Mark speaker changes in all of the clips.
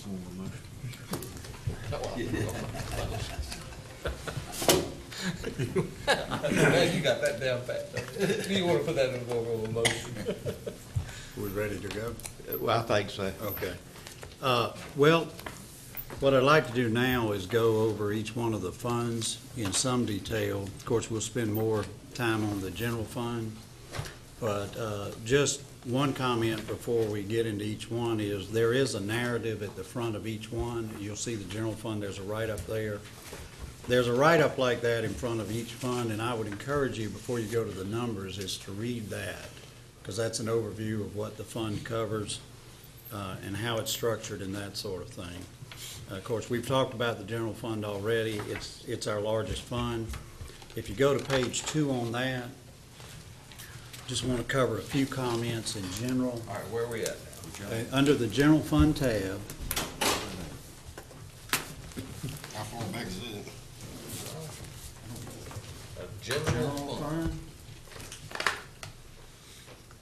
Speaker 1: Man, you got that down pat. Do you want to put that in the form of a motion?
Speaker 2: We ready to go?
Speaker 3: Well, I think so.
Speaker 2: Okay. Well, what I'd like to do now is go over each one of the funds in some detail. Of course, we'll spend more time on the general fund, but just one comment before we get into each one is there is a narrative at the front of each one. You'll see the general fund, there's a write-up there. There's a write-up like that in front of each fund, and I would encourage you, before you go to the numbers, is to read that, because that's an overview of what the fund covers and how it's structured and that sort of thing. Of course, we've talked about the general fund already. It's our largest fund. If you go to page 2 on that, just want to cover a few comments in general.
Speaker 1: All right, where are we at now?
Speaker 2: Okay, under the general fund tab,
Speaker 4: How far back is it?
Speaker 1: A general fund.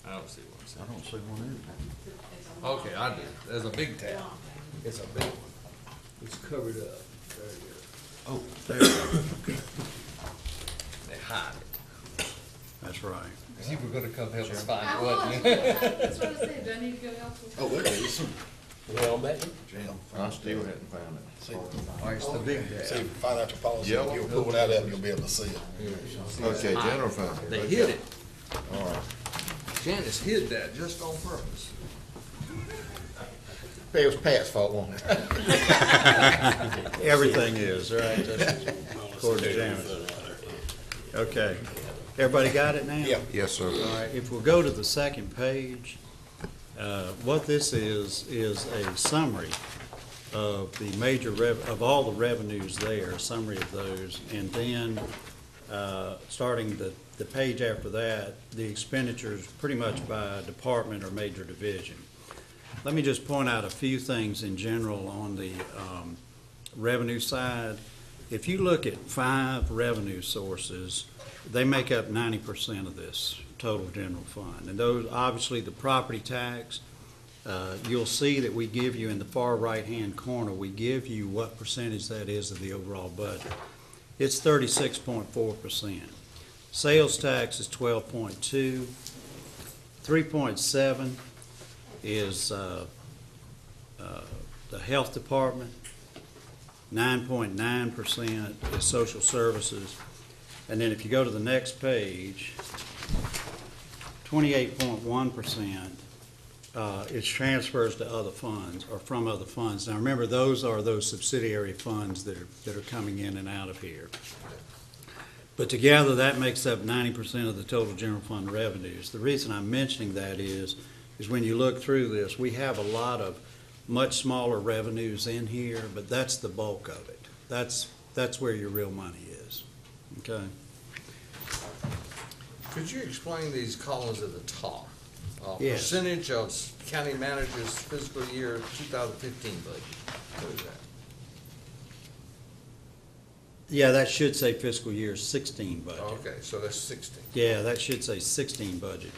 Speaker 1: I don't see one.
Speaker 4: I don't see one either.
Speaker 1: Okay, I do. There's a big tab. It's a big one. It's covered up. There you go.
Speaker 4: Oh,
Speaker 1: They hide it.
Speaker 2: that's right.
Speaker 1: You were gonna come help us find
Speaker 5: I
Speaker 1: it,
Speaker 5: was,
Speaker 1: wasn't you?
Speaker 5: that's what I said, do I need to go help with?
Speaker 4: oh, there it is.
Speaker 1: Well, maybe.
Speaker 4: Jail.
Speaker 3: I still hadn't found it.
Speaker 4: See,
Speaker 1: All right, it's the big
Speaker 4: see,
Speaker 1: tab.
Speaker 4: financial policy,
Speaker 3: Yeah.
Speaker 4: you'll pull that up, you'll be able to see it.
Speaker 3: Okay, general fund.
Speaker 1: They hid it.
Speaker 3: All right.
Speaker 1: Janice hid that just on purpose.
Speaker 3: It was Pat's fault, wasn't it?
Speaker 2: Everything is, right? That's according to Janice. Okay. Everybody got it now?
Speaker 4: Yeah.
Speaker 3: Yes, sir.
Speaker 2: All right, if we'll go to the second page, what this is a summary of the major of all the revenues there, a summary of those, and then, starting the page after that, the expenditures pretty much by department or major division. Let me just point out a few things in general on the revenue side. If you look at 5 revenue sources, they make up 90% of this total general fund. And those, obviously, the property tax, you'll see that we give you in the far right-hand corner, we give you what percentage that is of the overall budget. It's 36.4%. Sales tax is 12.2. 3.7 is the health department. 9.9% is social services. And then if you go to the next page, 28.1% is transfers to other funds or from other funds. Now remember, those are those subsidiary funds that are coming in and out of here. But together, that makes up 90% of the total general fund revenues. The reason I'm mentioning that is when you look through this, we have a lot of much smaller revenues in here, but that's the bulk of it. That's where your real money is, okay?
Speaker 1: Could you explain these columns at the top?
Speaker 2: Yes.
Speaker 1: Percentage of county manager's fiscal year 2015 budget. What is that?
Speaker 2: Yeah, that should say fiscal year 16 budget.
Speaker 1: Okay, so that's 16.
Speaker 2: Yeah, that should say 16 budget.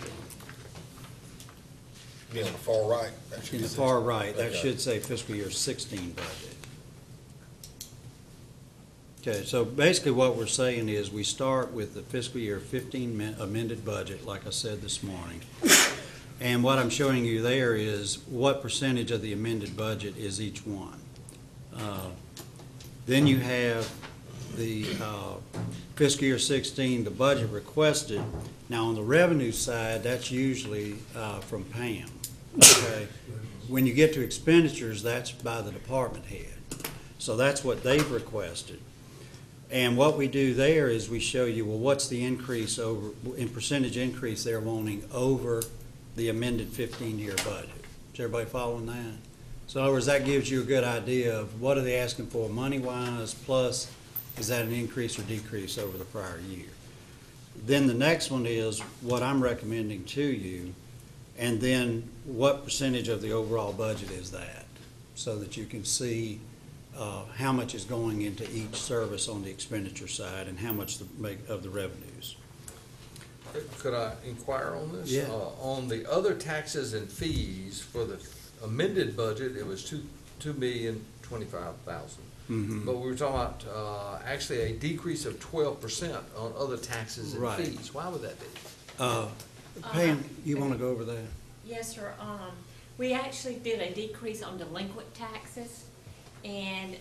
Speaker 4: Be on the far right. That should
Speaker 2: In
Speaker 4: be
Speaker 2: the far right, that
Speaker 4: Okay.
Speaker 2: should say fiscal year 16 budget. Okay, so basically what we're saying is we start with the fiscal year 15 amended budget, like I said this morning. And what I'm showing you there is what percentage of the amended budget is each one. Then you have the fiscal year 16, the budget requested. Now, on the revenue side, that's usually from Pam, okay? When you get to expenditures, that's by the department head. So that's what they've requested. And what we do there is we show you, well, what's the increase in percentage increase they're wanting over the amended 15-year budget. Is everybody following that? So in other words, that gives you a good idea of what are they asking for money-wise, plus is that an increase or decrease over the prior year. Then the next one is what I'm recommending to you, and then what percentage of the overall budget is that, so that you can see how much is going into each service on the expenditure side and how much of the revenues.
Speaker 1: Could I inquire on this?
Speaker 2: Yeah.
Speaker 1: On the other taxes and fees for the amended budget, it was $2,025,000. But we were talking about, actually a decrease of 12% on other taxes and
Speaker 2: Right.
Speaker 1: fees. Why would that be?
Speaker 2: Pam, you wanna go over that?
Speaker 6: Yes, sir. We actually did a decrease on delinquent taxes and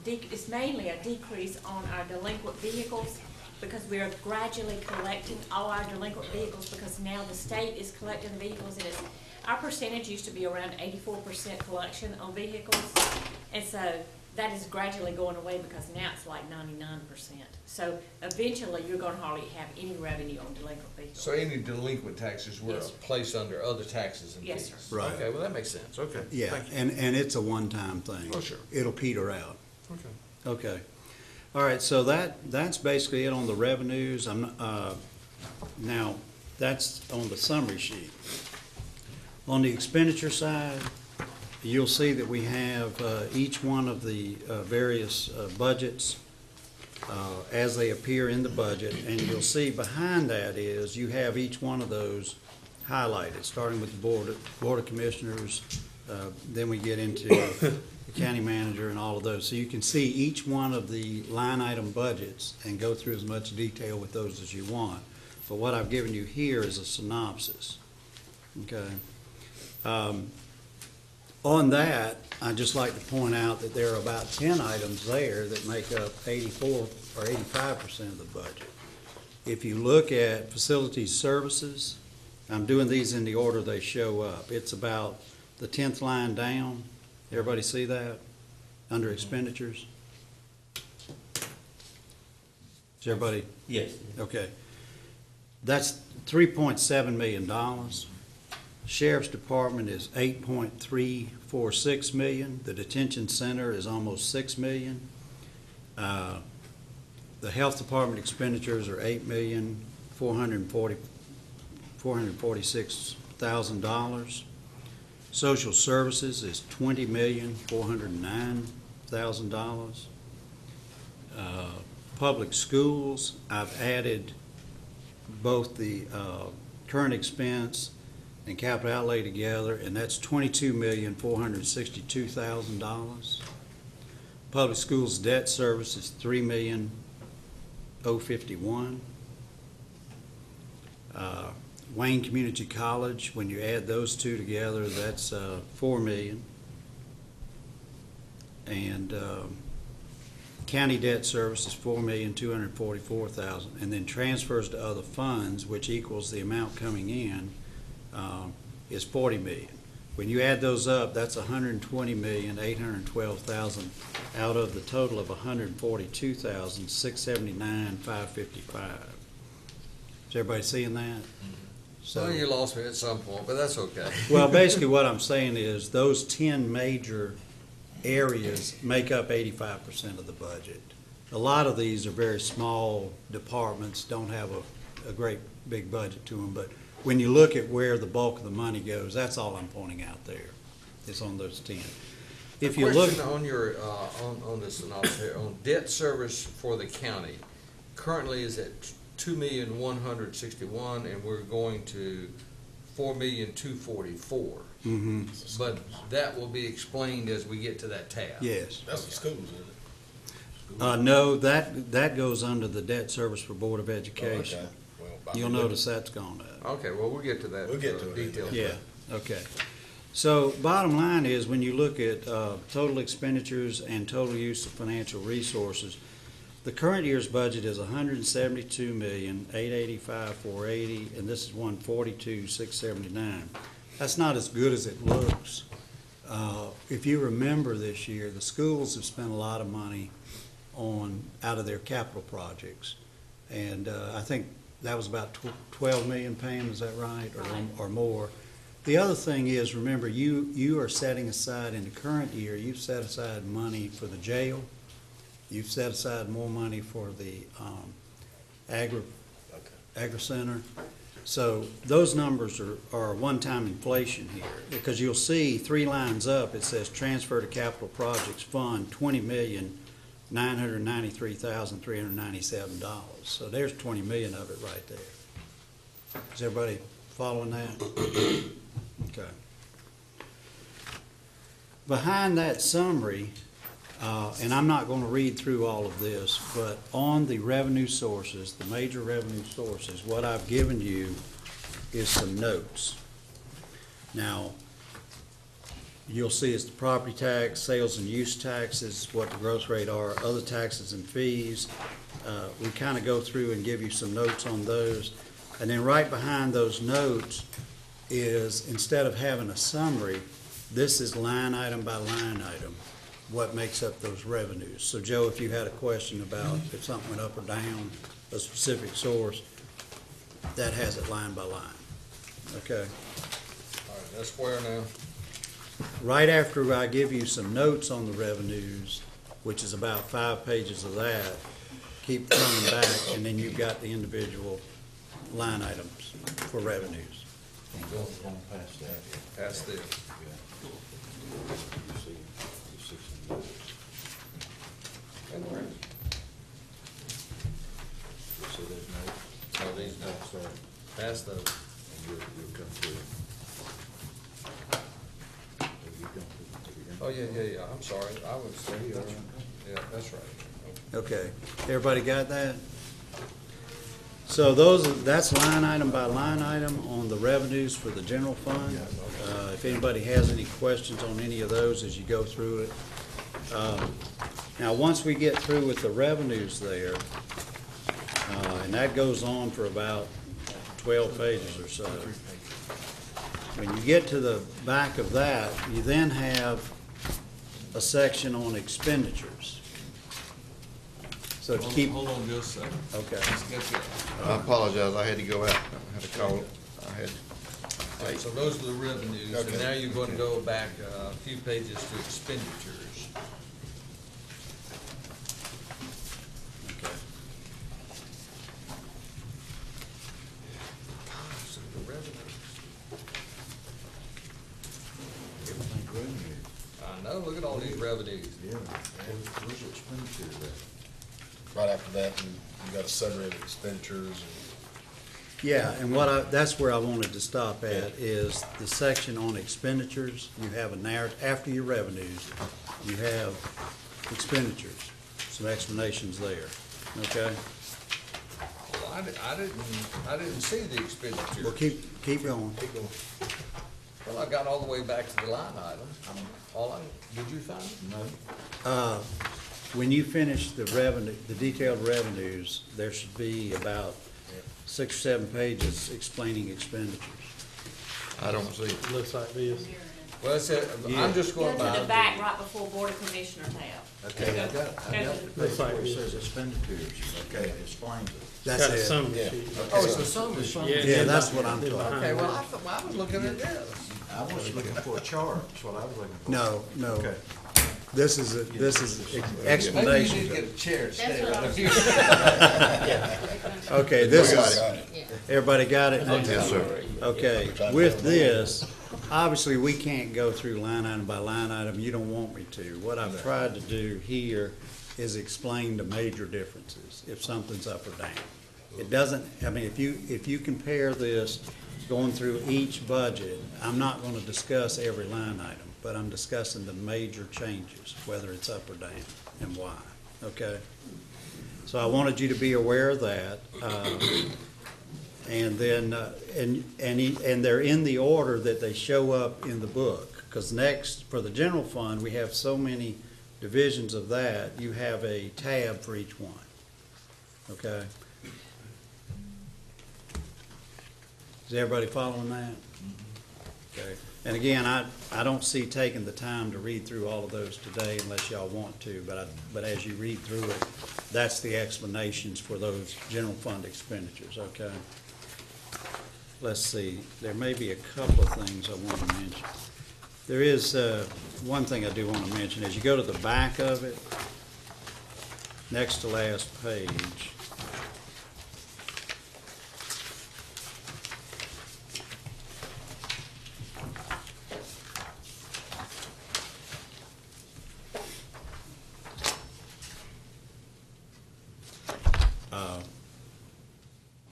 Speaker 6: it's mainly a decrease on our delinquent vehicles because we are gradually collecting all our delinquent vehicles because now the state is collecting vehicles and our percentage used to be around 84% collection on vehicles. And so that is gradually going away because now it's like 99%. So eventually you're gonna hardly have any revenue on delinquent vehicles.
Speaker 1: So any delinquent taxes were
Speaker 6: Yes, sir.
Speaker 1: placed under other taxes and fees?
Speaker 6: Yes, sir.
Speaker 2: Right.
Speaker 1: Okay, well, that makes sense, okay.
Speaker 2: Yeah,
Speaker 1: Thank you.
Speaker 2: and it's a one-time thing.
Speaker 1: Oh, sure.
Speaker 2: It'll peter out.
Speaker 1: Okay.
Speaker 2: Okay. All right, so that's basically it on the revenues. Now, that's on the summary sheet. On the expenditure side, you'll see that we have each one of the various budgets as they appear in the budget, and you'll see behind that is you have each one of those highlighted, starting with the Board of Commissioners, then we get into the county manager and all of those. So you can see each one of the line item budgets and go through as much detail with those as you want. But what I've given you here is a synopsis, okay? On that, I'd just like to point out that there are about 10 items there that make up 84 or 85% of the budget. If you look at facilities services, I'm doing these in the order they show up. It's about the 10th line down. Everybody see that? Under expenditures? Is everybody?
Speaker 7: Yes.
Speaker 2: Okay. That's $3.7 million. Sheriff's Department is $8.346 million. The detention center is almost $6 million. The Health Department expenditures are $8,446,000. Social Services is $20,409,000. Public Schools, I've added both the current expense and capital outlay together, and that's $22,462,000. Public Schools debt service is $3,051,000. Wayne Community College, when you add those two together, that's $4 million. And county debt service is $4,244,000. And then transfers to other funds, which equals the amount coming in, is $40 million. When you add those up, that's $120,812,000 out of the total of $142,679,555. Is everybody seeing that?
Speaker 1: So you lost me at some point, but that's okay.
Speaker 2: Well, basically what I'm saying is those 10 major areas make up 85% of the budget. A lot of these are very small departments, don't have a great big budget to them, but when you look at where the bulk of the money goes, that's all I'm pointing out there. It's on those 10. If you look
Speaker 1: Question on your, on this synopsis here, on debt service for the county, currently is at $2,161,000, and we're going to $4,244,000.
Speaker 2: Mhm.
Speaker 1: But that will be explained as we get to that tab.
Speaker 2: Yes.
Speaker 4: That's the schools, isn't it?
Speaker 2: No, that goes under the debt service for Board of Education.
Speaker 4: Oh, okay. Well,
Speaker 2: You'll notice that's gone up.
Speaker 1: Okay, well, we'll get to that.
Speaker 4: We'll get to it.
Speaker 1: Detail.
Speaker 2: Yeah, okay. So bottom line is, when you look at total expenditures and total use of financial resources, the current year's budget is $172,885,480, and this is $142,679. That's not as good as it looks. If you remember this year, the schools have spent a lot of money out of their capital projects. And I think that was about 12 million, Pam, is that right? Or more. The other thing is, remember, you are setting aside in the current year, you've set aside money for the jail. You've set aside more money for the agri center. So those numbers are one-time inflation here, because you'll see 3 lines up, it says transfer to capital projects fund $20,993,397. So there's 20 million of it right there. Is everybody following that? Okay. Behind that summary, and I'm not gonna read through all of this, but on the revenue sources, the major revenue sources, what I've given you is some notes. Now, you'll see it's the property tax, sales and use taxes, what the growth rate are, other taxes and fees. We kind of go through and give you some notes on those. And then right behind those notes is, instead of having a summary, this is line item by line item, what makes up those revenues. So Joe, if you had a question about if something went up or down, a specific source, that has it line by line, okay?
Speaker 1: All right, that's square now.
Speaker 2: Right after I give you some notes on the revenues, which is about 5 pages of that, keep coming back, and then you've got the individual line items for revenues.
Speaker 4: Go past that.
Speaker 1: Pass this.
Speaker 4: You see some notes.
Speaker 1: And where is it?
Speaker 4: You see those notes?
Speaker 1: Oh, these notes.
Speaker 4: Pass that,
Speaker 1: Pass those.
Speaker 4: and you'll come through. Have you come through? Have you done-
Speaker 1: Oh, yeah, I'm sorry, I was, yeah, that's right.
Speaker 2: Okay, everybody got that? So that's line item by line item on the revenues for the general fund. If anybody has any questions on any of those as you go through it. Now, once we get through with the revenues there, and that goes on for about 12 pages or so. When you get to the back of that, you then have a section on expenditures. So to keep,
Speaker 7: Hold on just a second.
Speaker 2: okay.
Speaker 7: Let's get that.
Speaker 3: I apologize, I had to go out, I had to call, I had,
Speaker 1: All right, so those are the revenues, and
Speaker 3: Okay.
Speaker 1: now you're going to go back a few pages to expenditures.
Speaker 2: Okay.
Speaker 1: So the revenues,
Speaker 4: Everything's revenue.
Speaker 1: I know, look at all these revenues.
Speaker 4: Yeah. Where's the expenditure at?
Speaker 8: Right after that, you got a summary of expenditures and
Speaker 2: Yeah, and that's where I wanted to stop at, is the section on expenditures. You have a narrative, after your revenues, you have expenditures, some explanations there, okay?
Speaker 1: Well, I didn't see the expenditures.
Speaker 2: Well, keep going.
Speaker 1: Well, I got all the way back to the line item. Did you find it?
Speaker 4: No.
Speaker 2: When you finish the revenue, the detailed revenues, there should be about 6 or 7 pages explaining expenditures.
Speaker 3: I don't see it.
Speaker 9: Looks like this.
Speaker 1: Well, it said, I'm just
Speaker 6: Go
Speaker 1: going
Speaker 6: to
Speaker 1: by.
Speaker 6: the back right before Board of Commissioner tab.
Speaker 4: Okay, I got the
Speaker 9: Looks
Speaker 4: page
Speaker 9: like
Speaker 4: where it
Speaker 9: this.
Speaker 4: says expenditures, okay, it explains it.
Speaker 2: That's
Speaker 9: Got a
Speaker 2: it.
Speaker 9: summary
Speaker 8: Yeah.
Speaker 9: sheet.
Speaker 1: Oh, it's a summary sheet.
Speaker 2: Yeah, that's what I'm
Speaker 9: Then
Speaker 2: talking
Speaker 9: behind
Speaker 1: Okay, well,
Speaker 9: that.
Speaker 1: I was looking at this.
Speaker 4: I was looking for a chart, that's what I was looking for.
Speaker 2: No.
Speaker 4: Okay.
Speaker 2: This is
Speaker 1: Maybe you
Speaker 2: explanation.
Speaker 1: need to get a chair and stay
Speaker 5: That's what
Speaker 1: right
Speaker 5: I
Speaker 1: here.
Speaker 2: Okay, this
Speaker 3: We got
Speaker 2: is,
Speaker 3: it.
Speaker 2: everybody got it?
Speaker 3: Yes, sir.
Speaker 2: Okay, with this, obviously, we can't go through line item by line item, you don't want me to. What I've tried to do here is explain the major differences, if something's up or down. It doesn't, I mean, if you compare this, going through each budget, I'm not gonna discuss every line item, but I'm discussing the major changes, whether it's up or down, and why, okay? So I wanted you to be aware of that. And then, and they're in the order that they show up in the book. Because next, for the general fund, we have so many divisions of that, you have a tab for each one. Okay? Is everybody following that? Okay. And again, I don't see taking the time to read through all of those today unless y'all want to, but as you read through it, that's the explanations for those general fund expenditures, okay? Let's see, there may be a couple of things I want to mention. There is, one thing I do want to mention, as you go to the back of it, next to last page,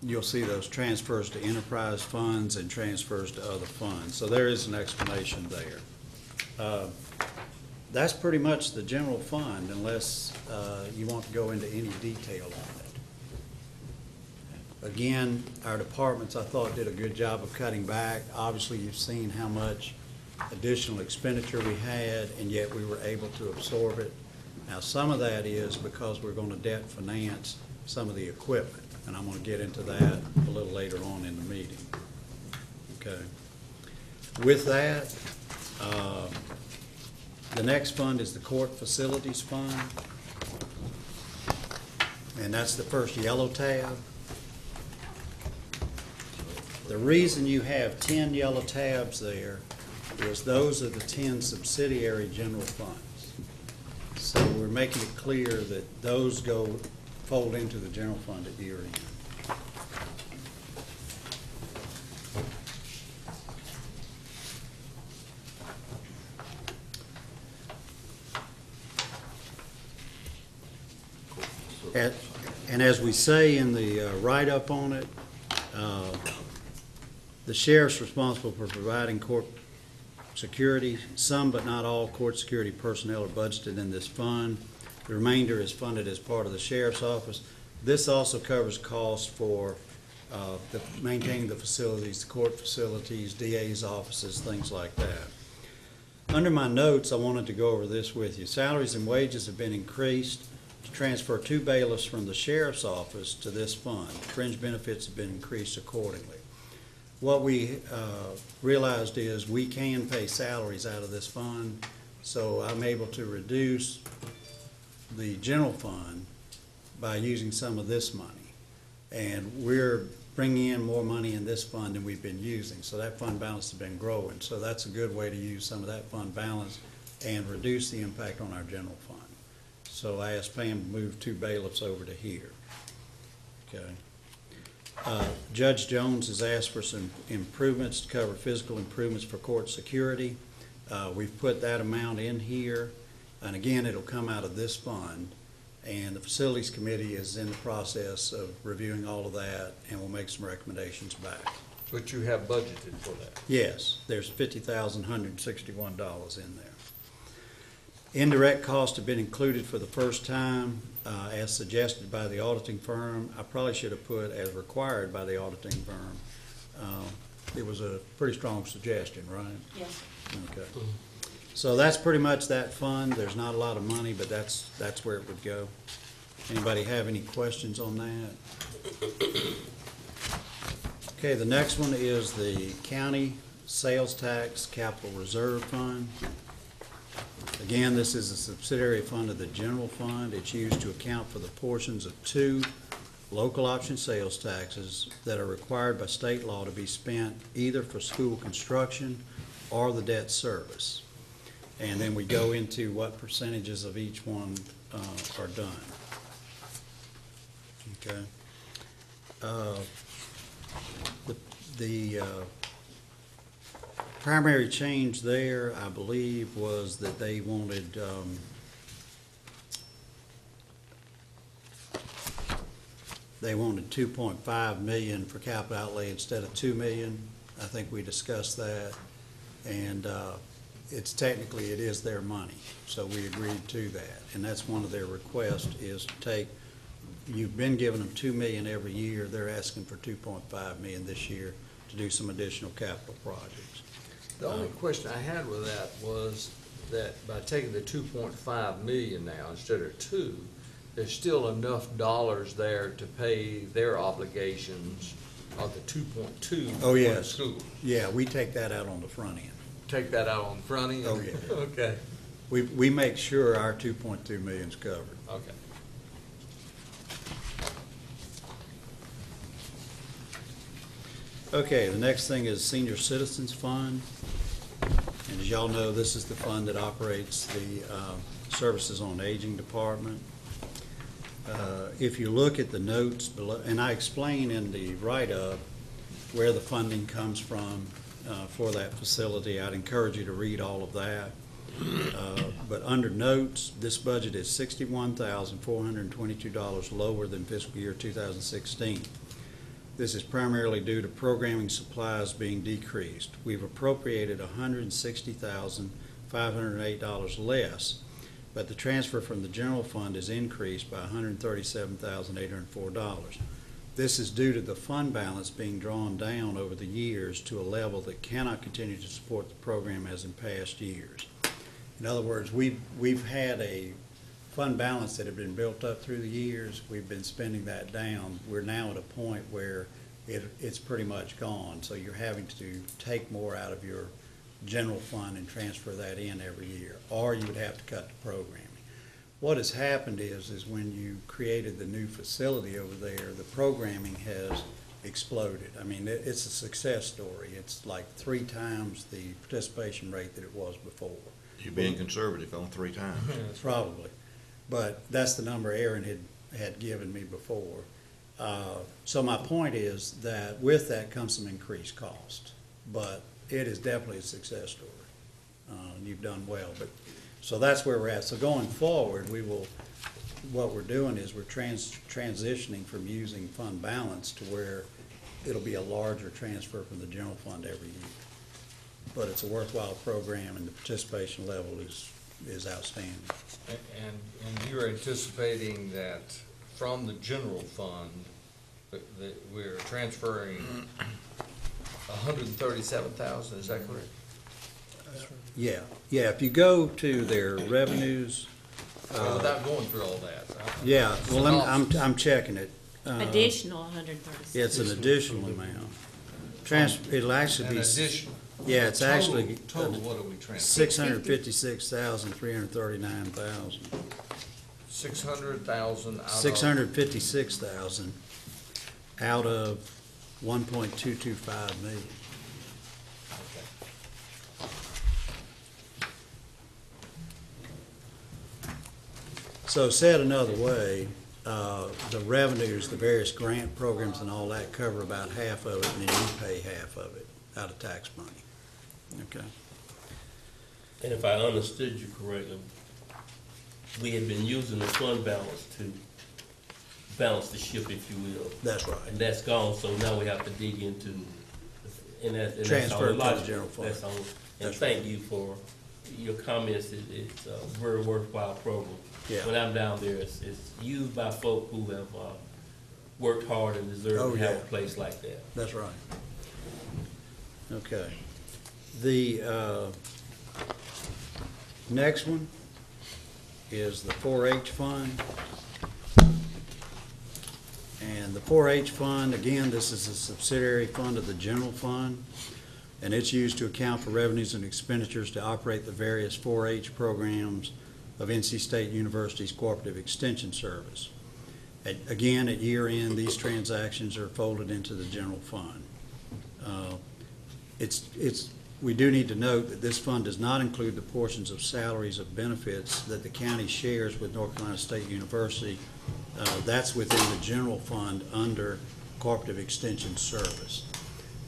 Speaker 2: you'll see those transfers to enterprise funds and transfers to other funds. So there is an explanation there. That's pretty much the general fund unless you want to go into any detail on it. Again, our departments, I thought, did a good job of cutting back. Obviously, you've seen how much additional expenditure we had, and yet we were able to absorb it. Now, some of that is because we're going to debt finance some of the equipment, and I'm going to get into that a little later on in the meeting. Okay. With that, the next fund is the Court Facilities Fund, and that's the first yellow tab. The reason you have 10 yellow tabs there is those are the 10 subsidiary general funds. So we're making it clear that those fold into the general fund at year end. And as we say in the write-up on it, the sheriff's responsible for providing court security. Some but not all court security personnel are budgeted in this fund. The remainder is funded as part of the sheriff's office. This also covers costs for maintaining the facilities, the court facilities, DA's offices, things like that. Under my notes, I wanted to go over this with you. Salaries and wages have been increased to transfer 2 bailiffs from the sheriff's office to this fund. Fringe benefits have been increased accordingly. What we realized is we can pay salaries out of this fund, so I'm able to reduce the general fund by using some of this money. And we're bringing in more money in this fund than we've been using, so that fund balance has been growing. So that's a good way to use some of that fund balance and reduce the impact on our general fund. So I asked Pam to move 2 bailiffs over to here. Okay. Judge Jones has asked for some improvements to cover physical improvements for court security. We've put that amount in here, and again, it'll come out of this fund. And the Facilities Committee is in the process of reviewing all of that, and we'll make some recommendations back.
Speaker 1: But you have budgeted for that.
Speaker 2: Yes, there's $50,161 in there. Indirect costs have been included for the first time, as suggested by the auditing firm. I probably should have put as required by the auditing firm. It was a pretty strong suggestion, right?
Speaker 6: Yes.
Speaker 2: Okay. So that's pretty much that fund. There's not a lot of money, but that's where it would go. Anybody have any questions on that? Okay, the next one is the County Sales Tax Capital Reserve Fund. Again, this is a subsidiary fund of the general fund. It's used to account for the portions of 2 local option sales taxes that are required by state law to be spent either for school construction or the debt service. And then we go into what percentages of each one are done. Okay. The primary change there, I believe, was that they wanted $2.5 million for capital outlay instead of $2 million. I think we discussed that, and it's technically, it is their money, so we agreed to that. And that's one of their requests is to take, you've been giving them $2 million every year, they're asking for $2.5 million this year to do some additional capital projects.
Speaker 1: The only question I had with that was that by taking the 2.5 million now instead of 2, there's still enough dollars there to pay their obligations of the 2.2
Speaker 2: Oh,
Speaker 1: for the
Speaker 2: yes.
Speaker 1: school.
Speaker 2: Yeah, we take that out on the front end.
Speaker 1: Take that out on the front end?
Speaker 2: Oh, yeah.
Speaker 1: Okay,
Speaker 2: We make sure our 2.2 million's covered.
Speaker 1: okay.
Speaker 2: Okay, the next thing is Senior Citizens Fund. And as y'all know, this is the fund that operates the Services on Aging Department. If you look at the notes below, and I explain in the write-up where the funding comes from for that facility, I'd encourage you to read all of that. But under notes, this budget is $61,422 lower than fiscal year 2016. This is primarily due to programming supplies being decreased. We've appropriated $160,000 $508 less, but the transfer from the general fund is increased by $137,804. This is due to the fund balance being drawn down over the years to a level that cannot continue to support the program as in past years. In other words, we've had a fund balance that had been built up through the years. We've been spending that down. We're now at a point where it's pretty much gone. So you're having to take more out of your general fund and transfer that in every year, or you would have to cut the programming. What has happened is when you created the new facility over there, the programming has exploded. I mean, it's a success story. It's like 3 times the participation rate that it was before.
Speaker 3: You're being conservative on 3 times.
Speaker 2: Probably. But that's the number Aaron had given me before. So my point is that with that comes some increased cost. But it is definitely a success story. You've done well. But so that's where we're at. So going forward, what we're doing is we're transitioning from using fund balance to where it'll be a larger transfer from the general fund every year. But it's a worthwhile program, and the participation level is outstanding.
Speaker 1: And you're anticipating that from the general fund, that we're transferring $137,000, is that correct?
Speaker 2: Yeah, if you go to their revenues,
Speaker 1: Without going through all that.
Speaker 2: yeah, well, I'm checking it.
Speaker 6: Additional 136.
Speaker 2: It's an additional amount. It'll actually
Speaker 1: An
Speaker 2: be,
Speaker 1: additional.
Speaker 2: yeah, it's actually
Speaker 1: Total, what are we transferring?
Speaker 2: $656,339,000.
Speaker 1: 600,000 out of.
Speaker 2: 656,000 out of 1.225 million. So said another way, the revenues, the various grant programs and all that cover about half of it, and then you pay half of it out of tax money. Okay.
Speaker 7: And if I understood you correctly, we had been using the fund balance to balance the ship, if you will.
Speaker 2: That's right.
Speaker 7: And that's gone, so now we have to dig into, and that's
Speaker 2: Transfer
Speaker 7: all
Speaker 2: to the
Speaker 7: logical.
Speaker 2: general fund.
Speaker 7: That's all. And
Speaker 2: That's
Speaker 7: thank you for your comments. It's a very worthwhile program.
Speaker 2: Yeah.
Speaker 7: When I'm down there, it's used by folk who have worked hard and deserve to have a place like that.
Speaker 2: That's right. Okay. The next one is the 4-H fund. And the 4-H fund, again, this is a subsidiary fund of the general fund, and it's used to account for revenues and expenditures to operate the various 4-H programs of NC State University's Cooperative Extension Service. Again, at year end, these transactions are folded into the general fund. We do need to note that this fund does not include the portions of salaries of benefits that the county shares with North Carolina State University. That's within the general fund under Cooperative Extension Service.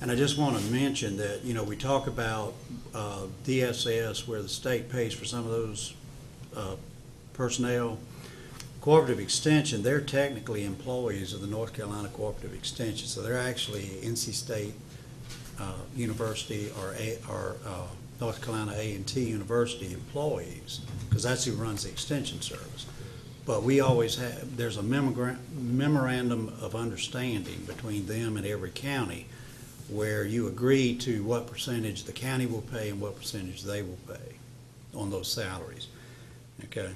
Speaker 2: And I just want to mention that, we talk about DSS, where the state pays for some of those personnel. Cooperative Extension, they're technically employees of the North Carolina Cooperative Extension, so they're actually NC State University or North Carolina A&T University employees, because that's who runs the Extension Service. But we always have, there's a memorandum of understanding between them and every county where you agree to what percentage the county will pay and what percentage they will pay on those salaries. Okay.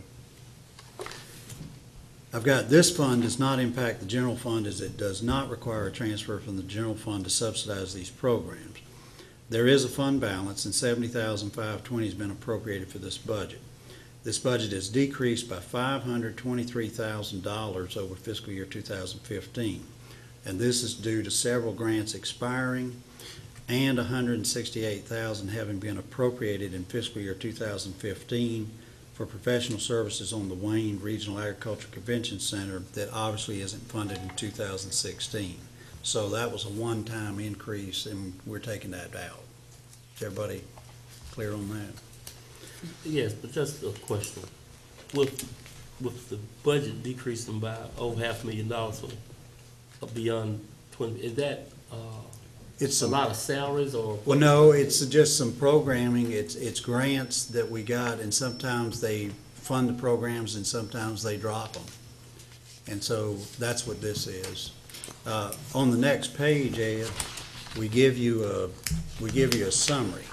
Speaker 2: I've got this fund does not impact the general fund, as it does not require a transfer from the general fund to subsidize these programs. There is a fund balance, and $70,520 has been appropriated for this budget. This budget is decreased by $523,000 over fiscal year 2015, and this is due to several grants expiring and $168,000 having been appropriated in fiscal year 2015 for professional services on the Wayne Regional Agricultural Convention Center that obviously isn't funded in 2016. So that was a one-time increase, and we're taking that out. Is everybody clear on that?
Speaker 7: Yes, but just a question. With the budget decreasing by over $500,000 or beyond 20, is that
Speaker 2: It's
Speaker 7: A lot of salaries or?
Speaker 2: Well, no, it's just some programming, it's grants that we got, and sometimes they fund the programs and sometimes they drop them. And so that's what this is. On the next page, Ed, we give you a summary,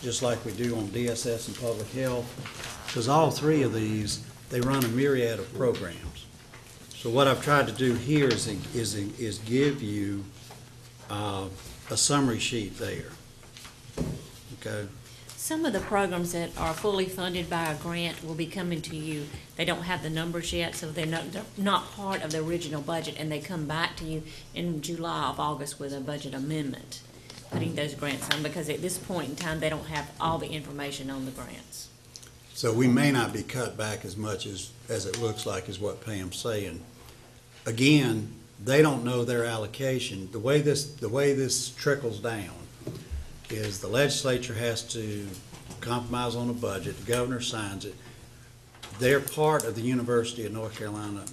Speaker 2: just like we do on DSS and public health, because all three of these, they run a myriad of programs. So what I've tried to do here is give you a summary sheet there. Okay?
Speaker 6: Some of the programs that are fully funded by a grant will be coming to you. They don't have the numbers yet, so they're not part of the original budget, and they come back to you in July or August with a budget amendment, putting those grants on, because at this point in time, they don't have all the information on the grants.
Speaker 2: So we may not be cut back as much as it looks like is what Pam's saying. Again, they don't know their allocation. The way this trickles down is the legislature has to compromise on a budget, the governor signs it. They're part of the University of North Carolina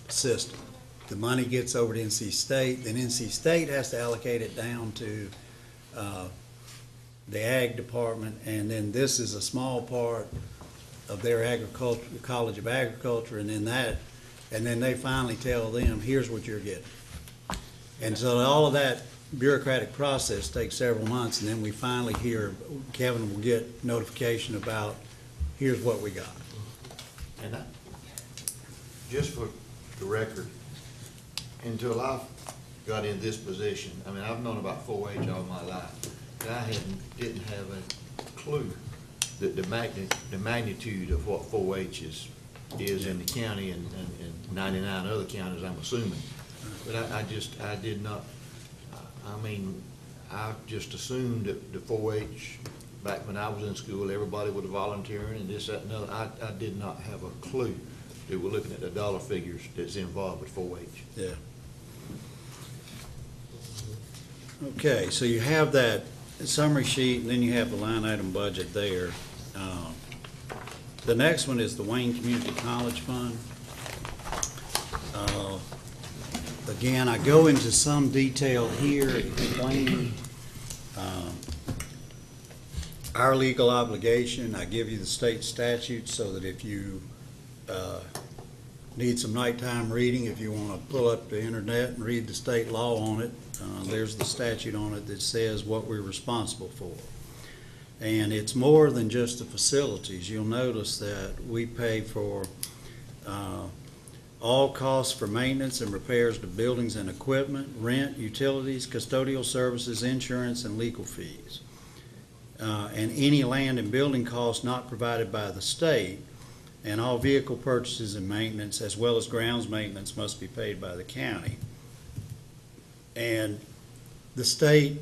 Speaker 2: system. The money gets over to NC State, then NC State has to allocate it down to the ag department, and then this is a small part of their agriculture, College of Agriculture, and then they finally tell them, here's what you're getting. And so all of that bureaucratic process takes several months, and then we finally hear, Kevin will get notification about, here's what we got.
Speaker 4: And just for the record, until I got in this position, I mean, I've known about 4-H all my life, and I didn't have a clue that the magnitude of what 4-H is in the county and 99 other counties, I'm assuming. But I did not, I mean, I just assumed that the 4-H, back when I was in school, everybody was volunteering and this, that, and other. I did not have a clue that we're looking at the dollar figures that's involved with 4-H.
Speaker 2: Yeah. Okay, so you have that summary sheet, and then you have the line item budget there. The next one is the Wayne Community College Fund. Again, I go into some detail here explaining our legal obligation. I give you the state statute so that if you need some nighttime reading, if you want to pull up the internet and read the state law on it, there's the statute on it that says what we're responsible for. And it's more than just the facilities. You'll notice that we pay for all costs for maintenance and repairs to buildings and equipment, rent, utilities, custodial services, insurance, and legal fees. And any land and building costs not provided by the state, and all vehicle purchases and maintenance, as well as grounds maintenance, must be paid by the county. And the state,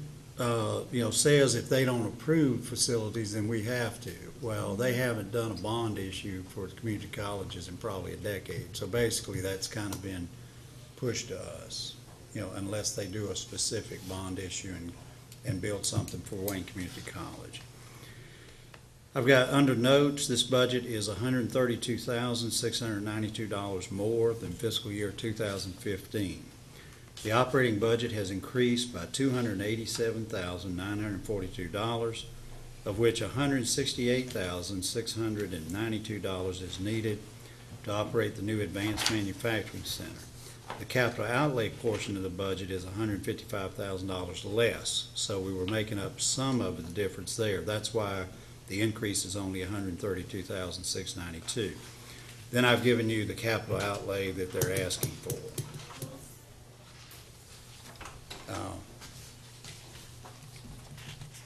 Speaker 2: says if they don't approve facilities, then we have to. Well, they haven't done a bond issue for the community colleges in probably a decade. So basically, that's kind of been pushed to us, unless they do a specific bond issue and build something for Wayne Community College. I've got under notes, this budget is $132,692 more than fiscal year 2015. The operating budget has increased by $287,942, of which $168,692 is needed to operate the new Advanced Manufacturing Center. The capital outlay portion of the budget is $155,000 less, so we were making up some of the difference there. That's why the increase is only $132,692. Then I've given you the capital outlay that they're asking for.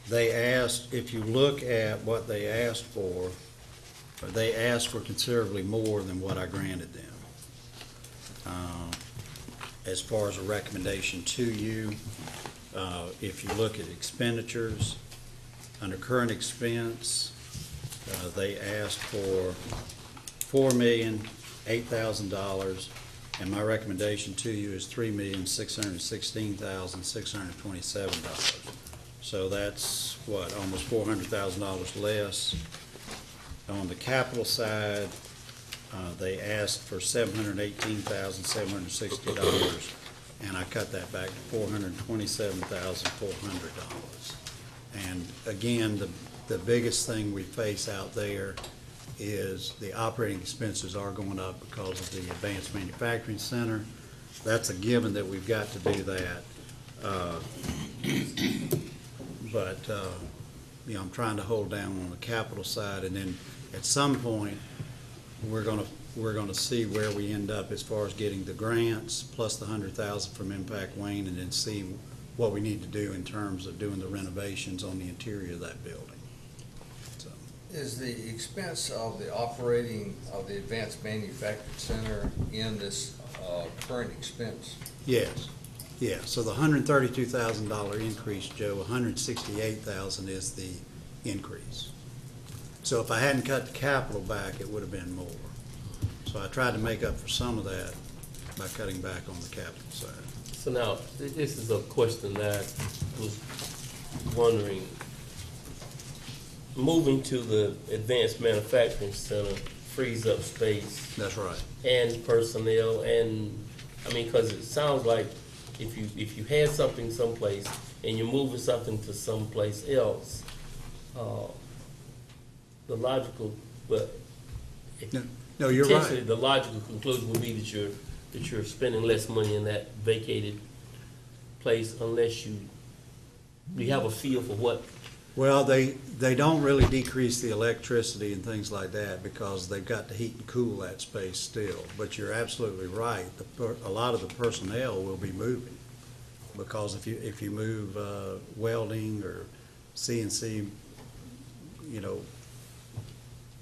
Speaker 2: They asked, if you look at what they asked for considerably more than what I granted them. As far as a recommendation to you, if you look at expenditures, under current expense, they asked for $4,008,000, and my recommendation to you is $3,616,627. So that's what, almost $400,000 less. On the capital side, they asked for $718,760, and I cut that back to $427,400. And again, the biggest thing we face out there is the operating expenses are going up because of the Advanced Manufacturing Center. That's a given that we've got to do that. But you know, I'm trying to hold down on the capital side, and then at some point, we're gonna see where we end up as far as getting the grants, plus the $100,000 from Impact Wayne, and then see what we need to do in terms of doing the renovations on the interior of that building. So,
Speaker 1: Is the expense of the operating of the Advanced Manufacturing Center in this current expense?
Speaker 2: yes, yeah, so the $132,000 increase, Joe, $168,000 is the increase. So if I hadn't cut the capital back, it would have been more. So I tried to make up for some of that by cutting back on the capital side.
Speaker 7: So now, this is a question that I was wondering. Moving to the Advanced Manufacturing Center frees up space
Speaker 2: That's right.
Speaker 7: and personnel, and, I mean, because it sounds like if you had something someplace and you're moving something to someplace else, the logical, but
Speaker 2: No, you're
Speaker 7: potentially
Speaker 2: right.
Speaker 7: the logical conclusion would be that you're spending less money in that vacated place unless you have a feel for what.
Speaker 2: Well, they don't really decrease the electricity and things like that because they've got to heat and cool that space still. But you're absolutely right. A lot of the personnel will be moving because if you move welding or CNC, you know,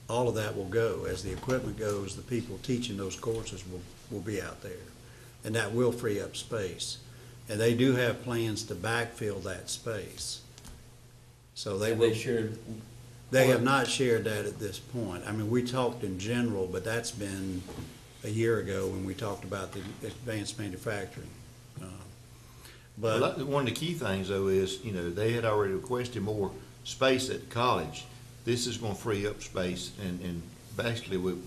Speaker 2: all of that will go. As the equipment goes, the people teaching those courses will be out there. And that will free up space. And they do have plans to backfill that space. So they will. They have not shared that at this point. I mean, we talked in general, but that's been a year ago when we talked about the advanced manufacturing. But
Speaker 4: One of the key things though is, you know, they had already requested more space at the college. This is gonna free up space, and basically, the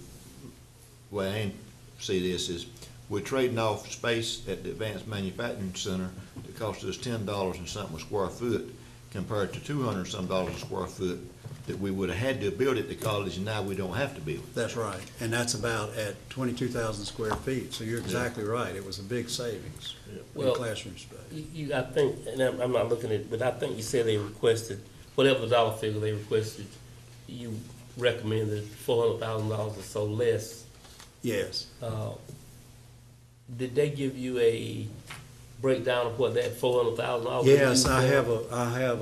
Speaker 4: way I see this is, we're trading off space at the Advanced Manufacturing Center that cost us $10 and something a square foot, compared to $200 some a square foot that we would have had to build at the college, and now we don't have to build.
Speaker 2: that's right. And that's about at 22,000 square feet. So you're exactly right. It was a big savings in
Speaker 7: Well,
Speaker 2: classroom space.
Speaker 7: I think, and I'm not looking at it, but I think you said they requested, whatever the dollar figure they requested, you recommended $400,000 or so less.
Speaker 2: Yes.
Speaker 7: Did they give you a breakdown of what that $400,000?
Speaker 2: Yes, I have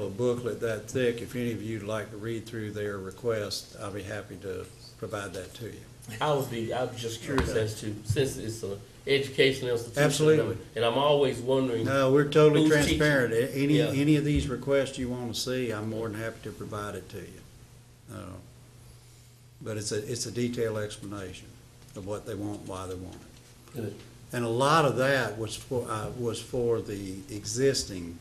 Speaker 2: a booklet that thick. If any of you'd like to read through their request, I'll be happy to provide that to you.
Speaker 7: I was just curious
Speaker 2: Okay.
Speaker 7: as to, since it's an educational institution.
Speaker 2: Absolutely.
Speaker 7: And I'm always wondering.
Speaker 2: No, we're totally
Speaker 7: Who's
Speaker 2: transparent.
Speaker 7: Yeah.
Speaker 2: Any of these requests you want to see, I'm more than happy to provide it to you. But it's a detailed explanation of what they want, why they want it.
Speaker 7: Good.
Speaker 2: And a lot of that was for the existing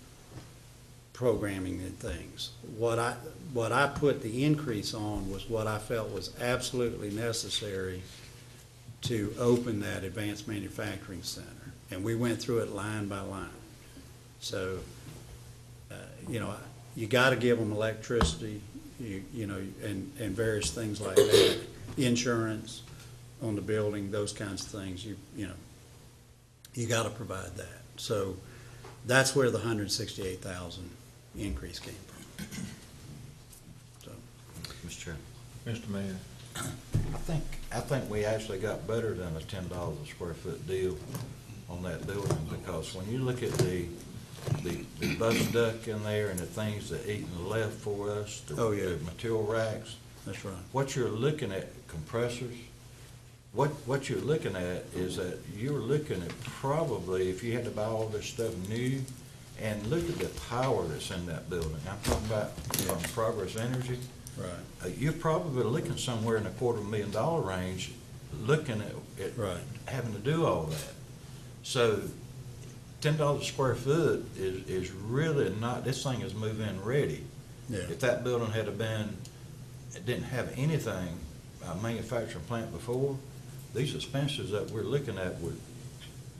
Speaker 2: programming and things. What I put the increase on was what I felt was absolutely necessary to open that advanced manufacturing center. And we went through it line by line. So, you know, you gotta give them electricity, you know, and various things like that. Insurance on the building, those kinds of things, you know, you gotta provide that. So that's where the 168,000 increase came from. So,
Speaker 4: Mr. Chairman.
Speaker 9: Mr. Mayor, I think we actually got better than a $10 a square foot deal on that building, because when you look at the bus duct in there and the things that Eaton left for us, the
Speaker 2: Oh, yeah.
Speaker 9: the material racks,
Speaker 2: that's right.
Speaker 9: what you're looking at, compressors, what you're looking at is that you're looking at probably, if you had to buy all this stuff new, and look at the power that's in that building. I'm talking about from Progress Energy.
Speaker 2: Right.
Speaker 9: You're probably looking somewhere in the $250,000 range, looking at
Speaker 2: Right.
Speaker 9: having to do all that. So $10 a square foot is really not, this thing is move-in ready.
Speaker 2: Yeah.
Speaker 9: If that building had have been, it didn't have anything, a manufacturing plant before, these expenses that we're looking at would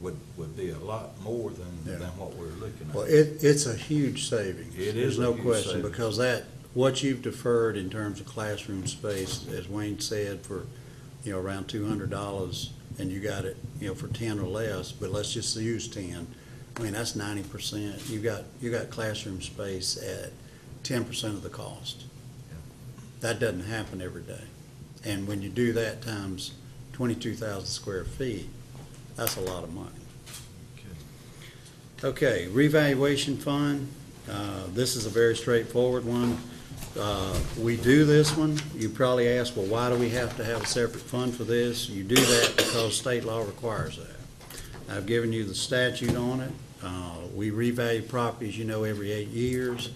Speaker 9: would be a lot more
Speaker 2: Yeah.
Speaker 9: than what we're looking at.
Speaker 2: Well, it's a huge saving.
Speaker 9: It is
Speaker 2: There's
Speaker 9: a
Speaker 2: no
Speaker 9: huge
Speaker 2: question,
Speaker 9: savings.
Speaker 2: because what you've deferred in terms of classroom space, as Wayne said, for, around $200, and you got it, for 10 or less, but let's just use 10. I mean, that's 90%. You got classroom space at 10% of the cost. That doesn't happen every day. And when you do that times 22,000 square feet, that's a lot of money. Okay, revaluation fund, this is a very straightforward one. We do this one, you probably ask, well, why do we have to have a separate fund for this? You do that because state law requires that. I've given you the statute on it. We revalue properties, every 8 years.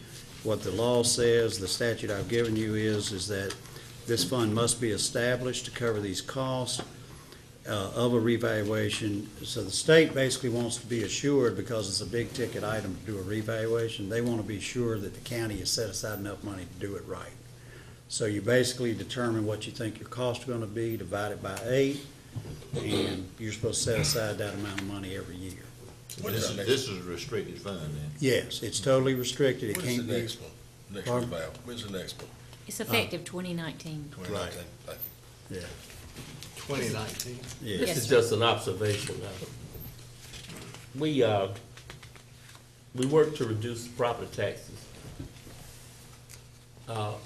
Speaker 2: What the law says, the statute I've given you is that this fund must be established to cover these costs of a revaluation. So the state basically wants to be assured, because it's a big ticket item to do a revaluation, they want to be sure that the county has set aside enough money to do it right. So you basically determine what you think your costs are going to be, divide it by 8, and you're supposed to set aside that amount of money every year.
Speaker 4: This is a restricted fund then?
Speaker 2: Yes, it's totally restricted. It
Speaker 8: When's the
Speaker 2: can't be.
Speaker 8: next one? Next
Speaker 2: Pardon?
Speaker 8: reval, when's the next one?
Speaker 6: It's effective 2019.
Speaker 8: 2019. Thank you.
Speaker 2: Yeah,
Speaker 1: 2019.
Speaker 2: yeah.
Speaker 7: This
Speaker 6: Yes,
Speaker 7: is
Speaker 6: sir.
Speaker 7: just an observation. We work to reduce property taxes,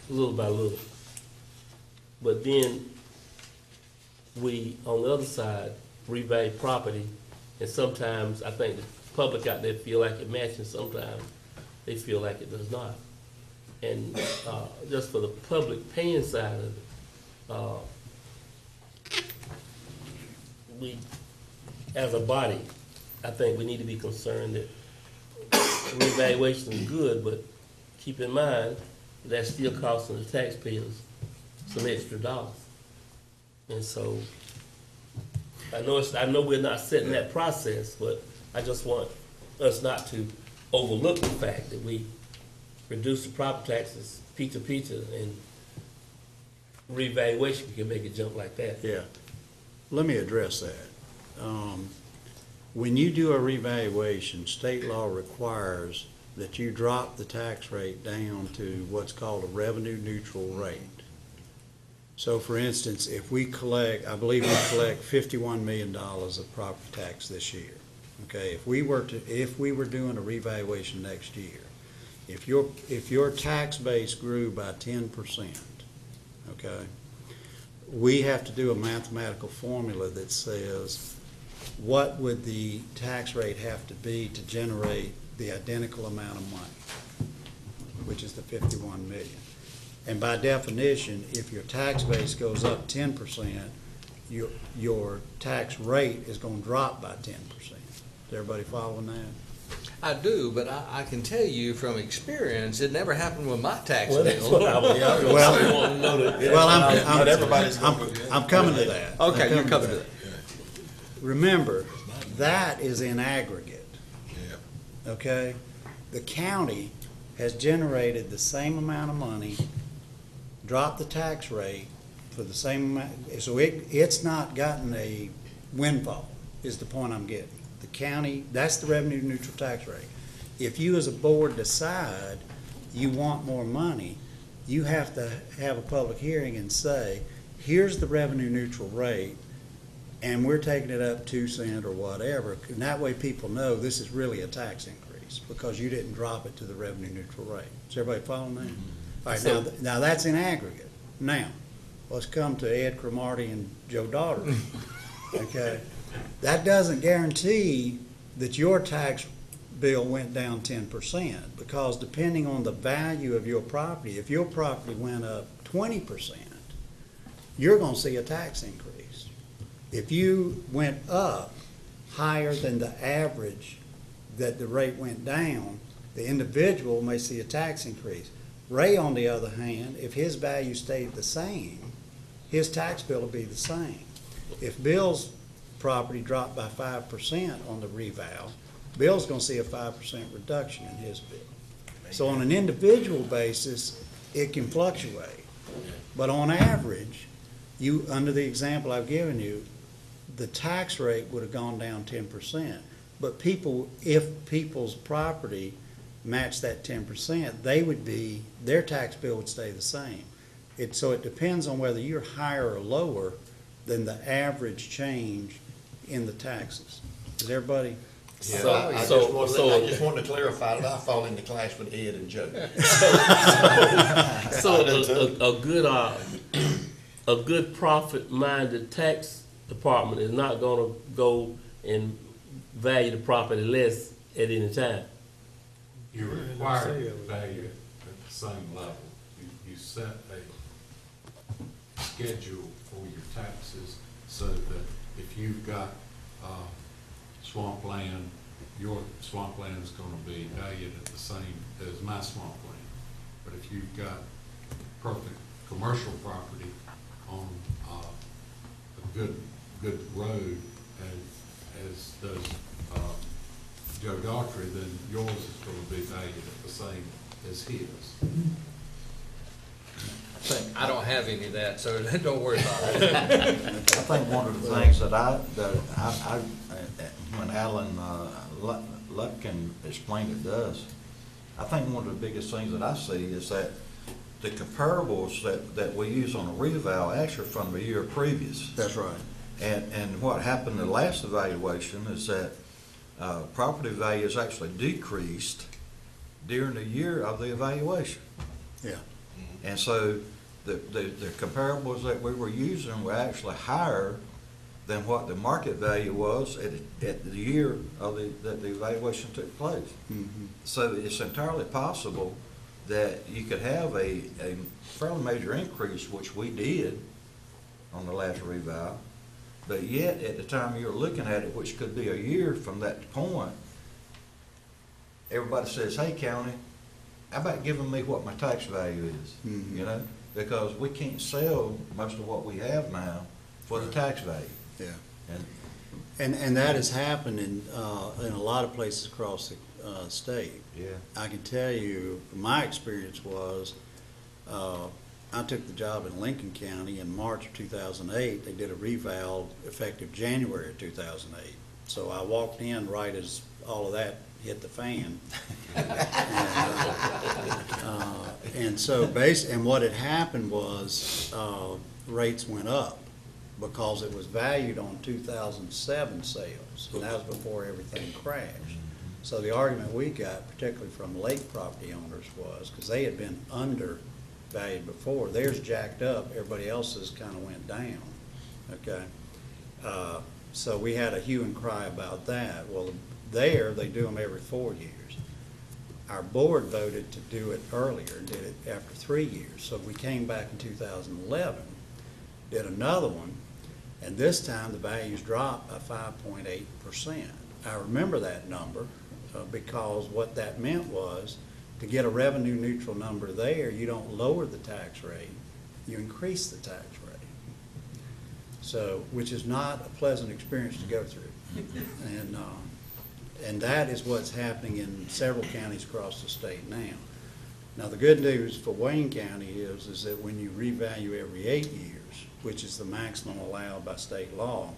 Speaker 7: little by little. But then we, on the other side, revalue property, and sometimes I think the public out there feel like it matches, sometimes they feel like it does not. And just for the public paying side of it, we, as a body, I think we need to be concerned that revaluation is good, but keep in mind, that's still costing the taxpayers some extra dollars. And so, I know we're not setting that process, but I just want us not to overlook the fact that we reduce the property taxes, pizza, and revaluation can make it jump like that.
Speaker 2: Yeah. Let me address that. When you do a revaluation, state law requires that you drop the tax rate down to what's called a revenue neutral rate. So for instance, if we collect, I believe we collect $51 million of property tax this year. Okay, if we were doing a revaluation next year, if your tax base grew by 10%, okay, we have to do a mathematical formula that says what would the tax rate have to be to generate the identical amount of money, which is the 51 million. And by definition, if your tax base goes up 10%, your tax rate is going to drop by 10%. Is everybody following that?
Speaker 1: I do, but I can tell you from experience, it never happened with my tax
Speaker 7: Well, that's
Speaker 1: bill.
Speaker 7: what I was
Speaker 2: Well-
Speaker 7: wanting to know that.
Speaker 2: Well,
Speaker 8: Not everybody's
Speaker 2: I'm coming to that.
Speaker 1: Okay,
Speaker 2: I'm
Speaker 1: you're coming to that.
Speaker 2: Remember, that is in aggregate,
Speaker 8: Yeah.
Speaker 2: okay? The county has generated the same amount of money, dropped the tax rate for the same amount, so it's not gotten a windfall, is the point I'm getting. The county, that's the revenue neutral tax rate. If you as a board decide you want more money, you have to have a public hearing and say, here's the revenue neutral rate, and we're taking it up 2 cents or whatever, and that way people know this is really a tax increase, because you didn't drop it to the revenue neutral rate. Is everybody following that? All right, now that's in aggregate. Now, let's come to Ed Cromartie and Joe Daugherty, okay? That doesn't guarantee that your tax bill went down 10%, because depending on the value of your property, if your property went up 20%, you're gonna see a tax increase. If you went up higher than the average that the rate went down, the individual may see a tax increase. Ray, on the other hand, if his value stayed the same, his tax bill will be the same. If Bill's property dropped by 5% on the reval, Bill's gonna see a 5% reduction in his bill. So on an individual basis, it can fluctuate. But on average, under the example I've given you, the tax rate would have gone down 10%. But if people's property matched that 10%, their tax bill would stay the same. So it depends on whether you're higher or lower than the average change in the taxes. Is everybody?
Speaker 4: Yeah,
Speaker 7: So-
Speaker 4: I just
Speaker 7: so-
Speaker 4: wanted,
Speaker 7: so-
Speaker 4: I just wanted to clarify that I fall in the class with Ed and Joe.
Speaker 7: So a good profit-minded tax department is not gonna go and value the property less at any time.
Speaker 10: You're required to value it at the same level. You set a schedule for your taxes so that if you've got swampland, your swampland is gonna be valued at the same as my swampland. But if you've got perfect commercial property on a good road, as does Joe Daughtry, then yours is gonna be valued at the same as his.
Speaker 1: I don't have any of that, so don't worry about it.
Speaker 9: I think one of the things that when Alan Lutkin explained it to us, I think one of the biggest things that I see is that the comparables that we use on a reval actually from the year previous.
Speaker 2: That's right.
Speaker 9: And what happened in the last evaluation is that property values actually decreased during the year of the evaluation.
Speaker 2: Yeah.
Speaker 9: And so the comparables that we were using were actually higher than what the market value was at the year of that the evaluation took place.
Speaker 2: Mm-hmm.
Speaker 9: So it's entirely possible that you could have a fairly major increase, which we did on the last reval, but yet at the time you're looking at it, which could be a year from that point, everybody says, hey, county, how about giving me what my tax value is?
Speaker 2: Mhm.
Speaker 9: You know, because we can't sell most of what we have now for the tax value.
Speaker 2: Yeah.
Speaker 9: And
Speaker 2: And that has happened in a lot of places across the state.
Speaker 9: yeah,
Speaker 2: I can tell you, my experience was, I took the job in Lincoln County in March of 2008. They did a reval effective January of 2008. So I walked in right as all of that hit the fan. And what had happened was, rates went up because it was valued on 2007 sales, and that was before everything crashed. So the argument we got, particularly from lake property owners, was, because they had been undervalued before, theirs jacked up, everybody else's kind of went down, okay? So we had a hue and cry about that. Well, they do them every 4 years. Our board voted to do it earlier, and did it after 3 years. So we came back in 2011, did another one, and this time the values dropped by 5.8%. I remember that number because what that meant was, to get a revenue neutral number there, you don't lower the tax rate, you increase the tax rate. So, which is not a pleasant experience to go through. And that is what's happening in several counties across the state now. Now, the good news for Wayne County is that when you revalue every 8 years, which is the maximum allowed by state law,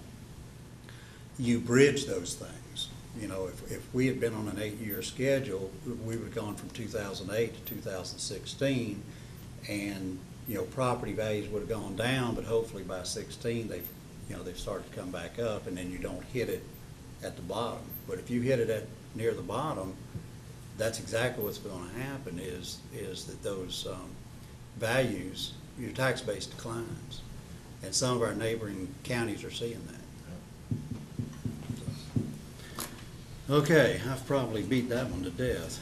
Speaker 2: you bridge those things. You know, if we had been on an 8-year schedule, we would have gone from 2008 to 2016, and, you know, property values would have gone down, but hopefully by 16, they've started to come back up, and then you don't hit it at the bottom. But if you hit it near the bottom, that's exactly what's going to happen, is that those values, your tax base declines. And some of our neighboring counties are seeing that. Okay, I've probably beat that one to death.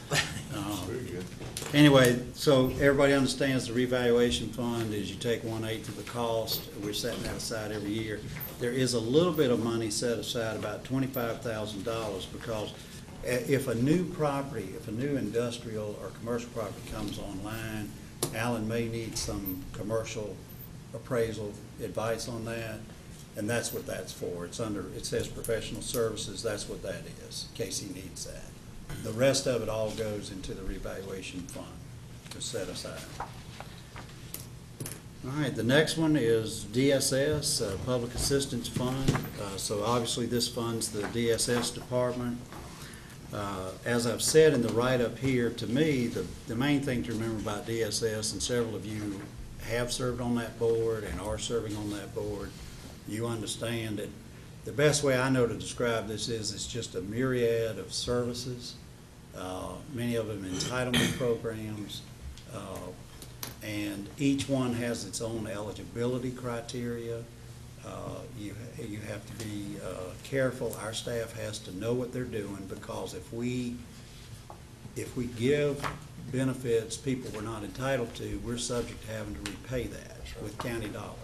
Speaker 4: Very good.
Speaker 2: Anyway, so everybody understands the revaluation fund is you take 1/8 of the cost. We're setting that aside every year. There is a little bit of money set aside, about $25,000, because if a new property, if a new industrial or commercial property comes online, Alan may need some commercial appraisal advice on that, and that's what that's for. It says professional services, that's what that is, in case he needs that. The rest of it all goes into the revaluation fund to set aside. All right, the next one is DSS, Public Assistance Fund. So obviously this funds the DSS department. As I've said in the write-up here, to me, the main thing to remember about DSS, and several of you have served on that board and are serving on that board, you understand that the best way I know to describe this is it's just a myriad of services, many of them entitlement programs, and each one has its own eligibility criteria. You have to be careful. Our staff has to know what they're doing, because if we give benefits people we're not entitled to, we're subject to having to repay that with county dollars.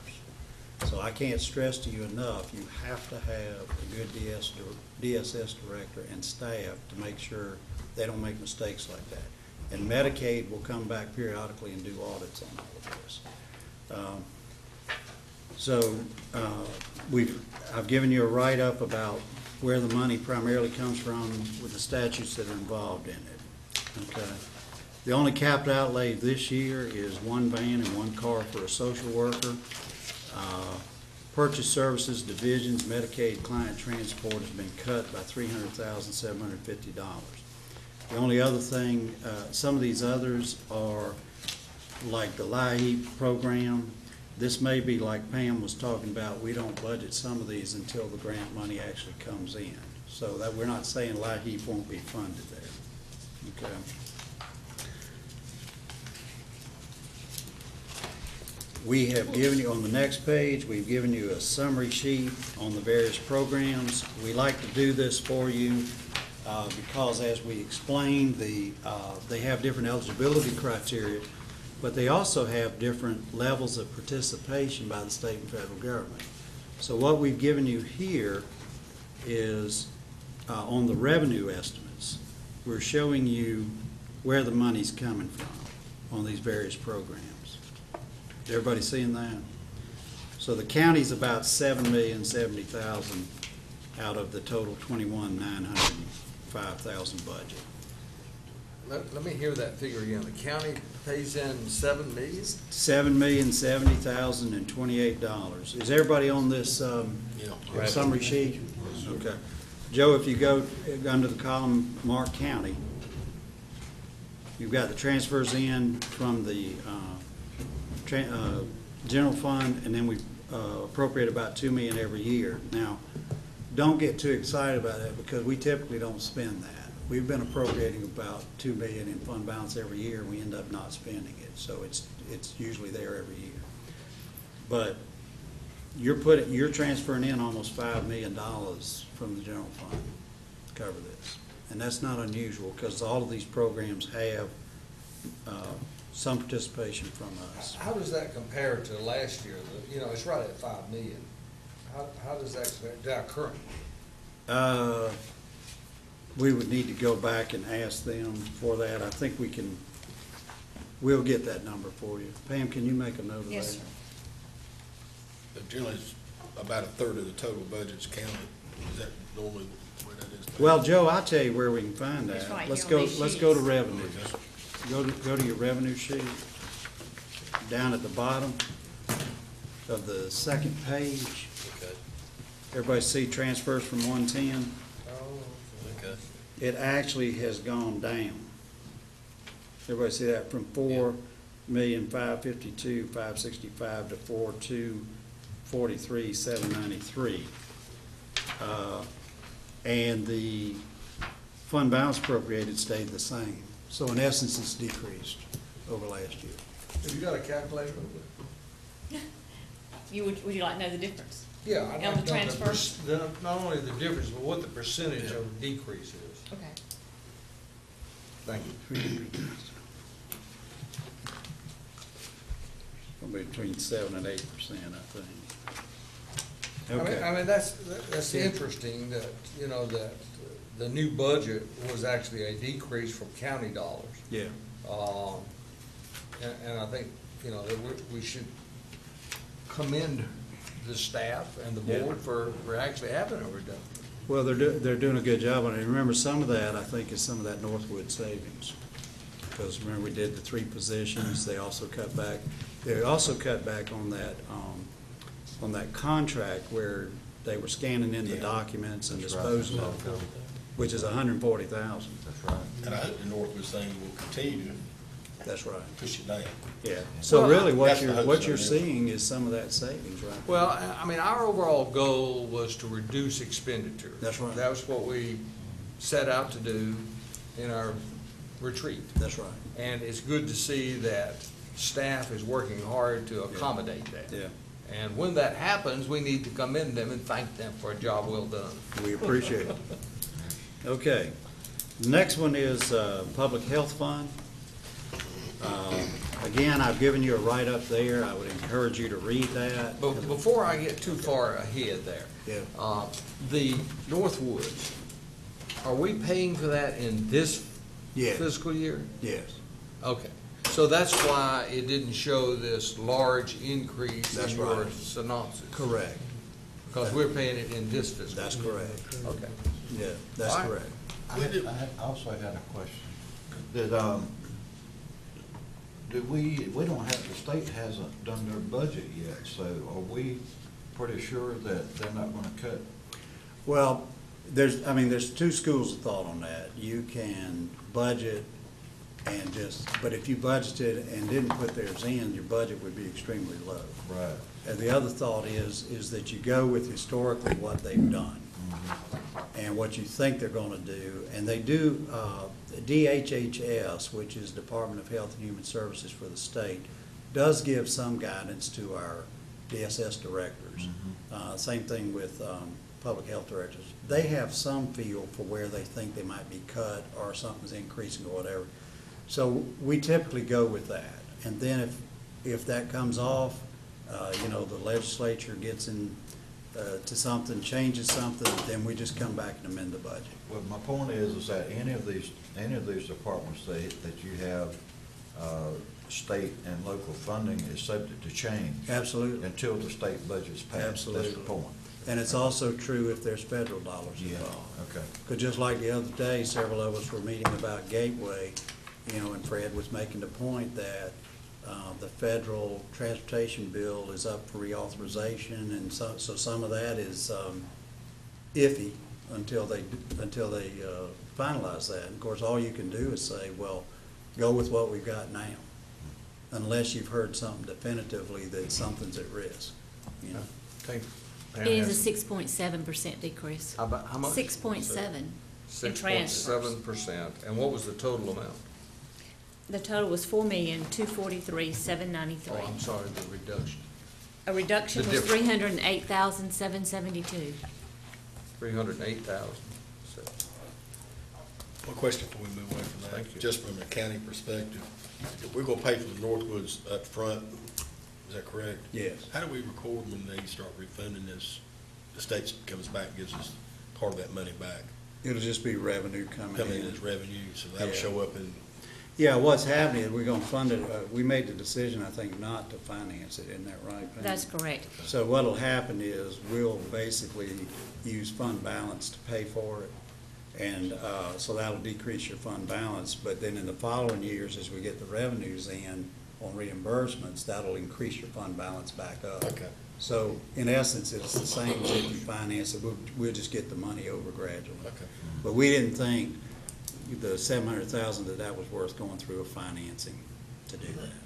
Speaker 2: So I can't stress to you enough, you have to have a good DSS director and staff to make sure they don't make mistakes like that. And Medicaid will come back periodically and do audits on all of this. I've given you a write-up about where the money primarily comes from with the statutes that are involved in it. Okay. The only capped outlay this year is one van and one car for a social worker. Purchase services divisions, Medicaid client transport has been cut by $300,750. The only other thing, some of these others are like the LIHEAP program. This may be like Pam was talking about, we don't budget some of these until the grant money actually comes in. So that we're not saying LIHEAP won't be funded there. Okay. We have given you, on the next page, we've given you a summary sheet on the various programs. We like to do this for you because, as we explained, they have different eligibility criteria, but they also have different levels of participation by the state and federal government. So what we've given you here is on the revenue estimates, we're showing you where the money's coming from on these various programs. Everybody seeing that? So the county's about $7,070,000 out of the total $21,905,000 budget.
Speaker 1: Let me hear that figure again. The county pays in $7 million?
Speaker 2: $7,070,028. Is everybody on this summary sheet? Okay. Joe, if you go under the column marked county, you've got the transfers in from the general fund, and then we appropriate about $2 million every year. Now, don't get too excited about that, because we typically don't spend that. We've been appropriating about $2 million in fund balance every year, and we end up not spending it. So it's usually there every year. But you're transferring in almost $5 million from the general fund to cover this, and that's not unusual, because all of these programs have some participation from us.
Speaker 1: How does that compare to last year? You know, it's right at $5 million. How does that compare to our current?
Speaker 2: We would need to go back and ask them for that. I think we'll get that number for you. Pam, can you make a note of that?
Speaker 6: Yes, sir.
Speaker 8: But generally, it's about a third of the total budget's counted. Is that normally where that is?
Speaker 2: Well, Joe, I'll tell you where we can find that.
Speaker 6: It's right
Speaker 2: Let's
Speaker 6: here on
Speaker 2: go.
Speaker 6: these
Speaker 2: Let's go to
Speaker 6: sheets.
Speaker 2: revenue. Go to your revenue sheet. Down at the bottom of the second page.
Speaker 8: Okay.
Speaker 2: Everybody see transfers from 110?
Speaker 8: Okay.
Speaker 2: It actually has gone down. Everybody see that, from 4,552,565 to 4,243,793. And the fund balance appropriated stayed the same. So in essence, it's decreased over last year.
Speaker 1: Have you got a calculator over there?
Speaker 6: Would you like to know the difference?
Speaker 1: Yeah. I'd
Speaker 6: On
Speaker 1: like
Speaker 6: the
Speaker 1: to know
Speaker 6: transfers?
Speaker 1: not only the difference, but what the percentage of decrease is.
Speaker 6: Okay.
Speaker 1: Thank you.
Speaker 2: Probably between 7 and 8%, I think.
Speaker 1: I mean, that's interesting that, you know, that the new budget was actually a decrease from county dollars.
Speaker 2: Yeah.
Speaker 1: And I think, you know, that we should commend the staff and the board for actually having a reduction.
Speaker 2: Well, they're doing a good job on it. And remember, some of that, I think, is some of that Northwood savings. because remember, we did the 3 positions, they also cut back on that contract where they were scanning in the
Speaker 8: Yeah.
Speaker 2: documents and
Speaker 9: That's right.
Speaker 2: disposing of them, which is $140,000.
Speaker 9: That's right.
Speaker 8: And I hope the Northwoods thing will continue
Speaker 2: That's right.
Speaker 8: to push it down.
Speaker 2: Yeah, so
Speaker 1: Well,
Speaker 2: really,
Speaker 8: that's the hope,
Speaker 2: what
Speaker 8: so,
Speaker 2: you're
Speaker 8: yeah.
Speaker 2: seeing is some of that savings, right?
Speaker 1: Well, I mean, our overall goal was to reduce expenditure.
Speaker 2: That's right.
Speaker 1: That was what we set out to do in our retreat.
Speaker 2: That's right,
Speaker 1: And it's good to see that staff is working hard to accommodate that.
Speaker 2: yeah.
Speaker 1: And when that happens, we need to commend them and thank them for a job well done.
Speaker 2: We appreciate it. Okay, the next one is Public Health Fund. Again, I've given you a write-up there. I would encourage you to read that.
Speaker 1: But before I get too far ahead there.
Speaker 2: Yeah.
Speaker 1: The Northwoods, are we paying for that in this
Speaker 2: Yes.
Speaker 1: fiscal year?
Speaker 2: Yes,
Speaker 1: Okay, so that's why it didn't show this large increase
Speaker 2: That's
Speaker 1: in your
Speaker 2: right.
Speaker 1: synopsis?
Speaker 2: correct.
Speaker 1: Because we're paying it in this fiscal year?
Speaker 2: That's correct.
Speaker 1: Okay.
Speaker 2: Yeah, that's
Speaker 1: All right.
Speaker 2: correct.
Speaker 9: I also had a question. We don't have, the state hasn't done their budget yet, so are we pretty sure that they're not gonna cut?
Speaker 2: Well, there's 2 schools of thought on that. You can budget and but if you budgeted and didn't put theirs in, your budget would be extremely low.
Speaker 9: Right.
Speaker 2: And the other thought is that you go with historically what they've done and what you think they're gonna do. And they do, DHHS, which is Department of Health and Human Services for the state, does give some guidance to our DSS directors. Same thing with public health directors. They have some feel for where they think they might be cut or something's increasing or whatever. So we typically go with that. And then if that comes off, the legislature gets in to something, changes something, then we just come back and amend the budget.
Speaker 9: Well, my point is that any of these departments that you have, state and local funding is subject to change.
Speaker 2: Absolutely.
Speaker 9: Until the state budget's passed.
Speaker 2: Absolutely.
Speaker 9: That's the point.
Speaker 2: And it's also true if there's federal dollars
Speaker 9: Yeah,
Speaker 2: involved.
Speaker 9: okay.
Speaker 2: Because just like the other day, several of us were meeting about Gateway, and Fred was making the point that the federal transportation bill is up for reauthorization, and so some of that is iffy until they finalize that. And of course, all you can do is say, well, go with what we've got now, unless you've heard something definitively that something's at risk,
Speaker 1: Okay.
Speaker 6: It is a 6.7% decrease.
Speaker 1: How about, how much?
Speaker 6: 6.7 in transfers.
Speaker 1: 6.7%. And what was the total amount?
Speaker 6: The total was $4,243,793.
Speaker 1: Oh, I'm sorry, the reduction.
Speaker 6: A reduction
Speaker 1: The
Speaker 6: was
Speaker 1: difference.
Speaker 6: $308,772.
Speaker 1: 308,000.
Speaker 8: One question before we move away from
Speaker 1: Thank you.
Speaker 8: that, just from an accounting perspective, if we're gonna pay for the Northwoods up front, is that correct?
Speaker 2: Yes.
Speaker 8: How do we record when they start refunding this? The state comes back, and gives us part of that money back,
Speaker 2: It'll just be revenue coming
Speaker 8: coming in
Speaker 2: in.
Speaker 8: as revenue, so that'll
Speaker 2: Yeah.
Speaker 8: show up in,
Speaker 2: Yeah, what's happening is we're gonna fund it, we made the decision, I think, not to finance it, isn't that right, Pam?
Speaker 6: That's correct.
Speaker 2: So what'll happen is we'll basically use fund balance to pay for it. And so that'll decrease your fund balance, but then in the following years, as we get the revenues in on reimbursements, that'll increase your fund balance back up.
Speaker 8: Okay.
Speaker 2: So in essence, it's the same as if you finance it, we'll just get the money over gradually.
Speaker 8: okay.
Speaker 2: But we didn't think the 700,000 that was worth going through a financing to do that.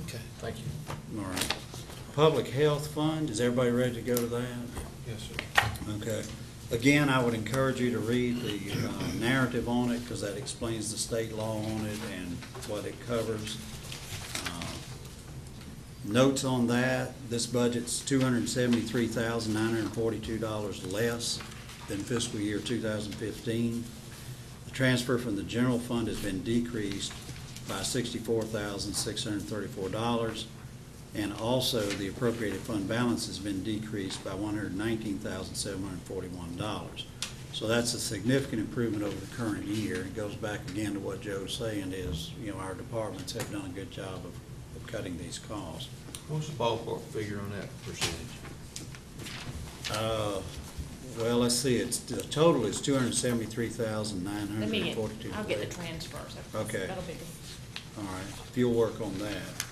Speaker 1: Okay, thank you.
Speaker 2: All right. Public Health Fund, is everybody ready to go to that?
Speaker 1: Yes, sir.
Speaker 2: Okay. Again, I would encourage you to read the narrative on it, because that explains the state law on it and what it covers. Notes on that, this budget's $273,942 less than fiscal year 2015. The transfer from the general fund has been decreased by $64,634. And also, the appropriated fund balance has been decreased by $119,741. So that's a significant improvement over the current year. It goes back again to what Joe's saying is, our departments have done a good job of cutting these costs.
Speaker 4: What's the ballpark figure on that percentage?
Speaker 2: Well, let's see, the total is $273,942.
Speaker 6: I'll get the transfers.
Speaker 2: Okay.
Speaker 6: That'll be good.
Speaker 2: All right, if you'll work on that.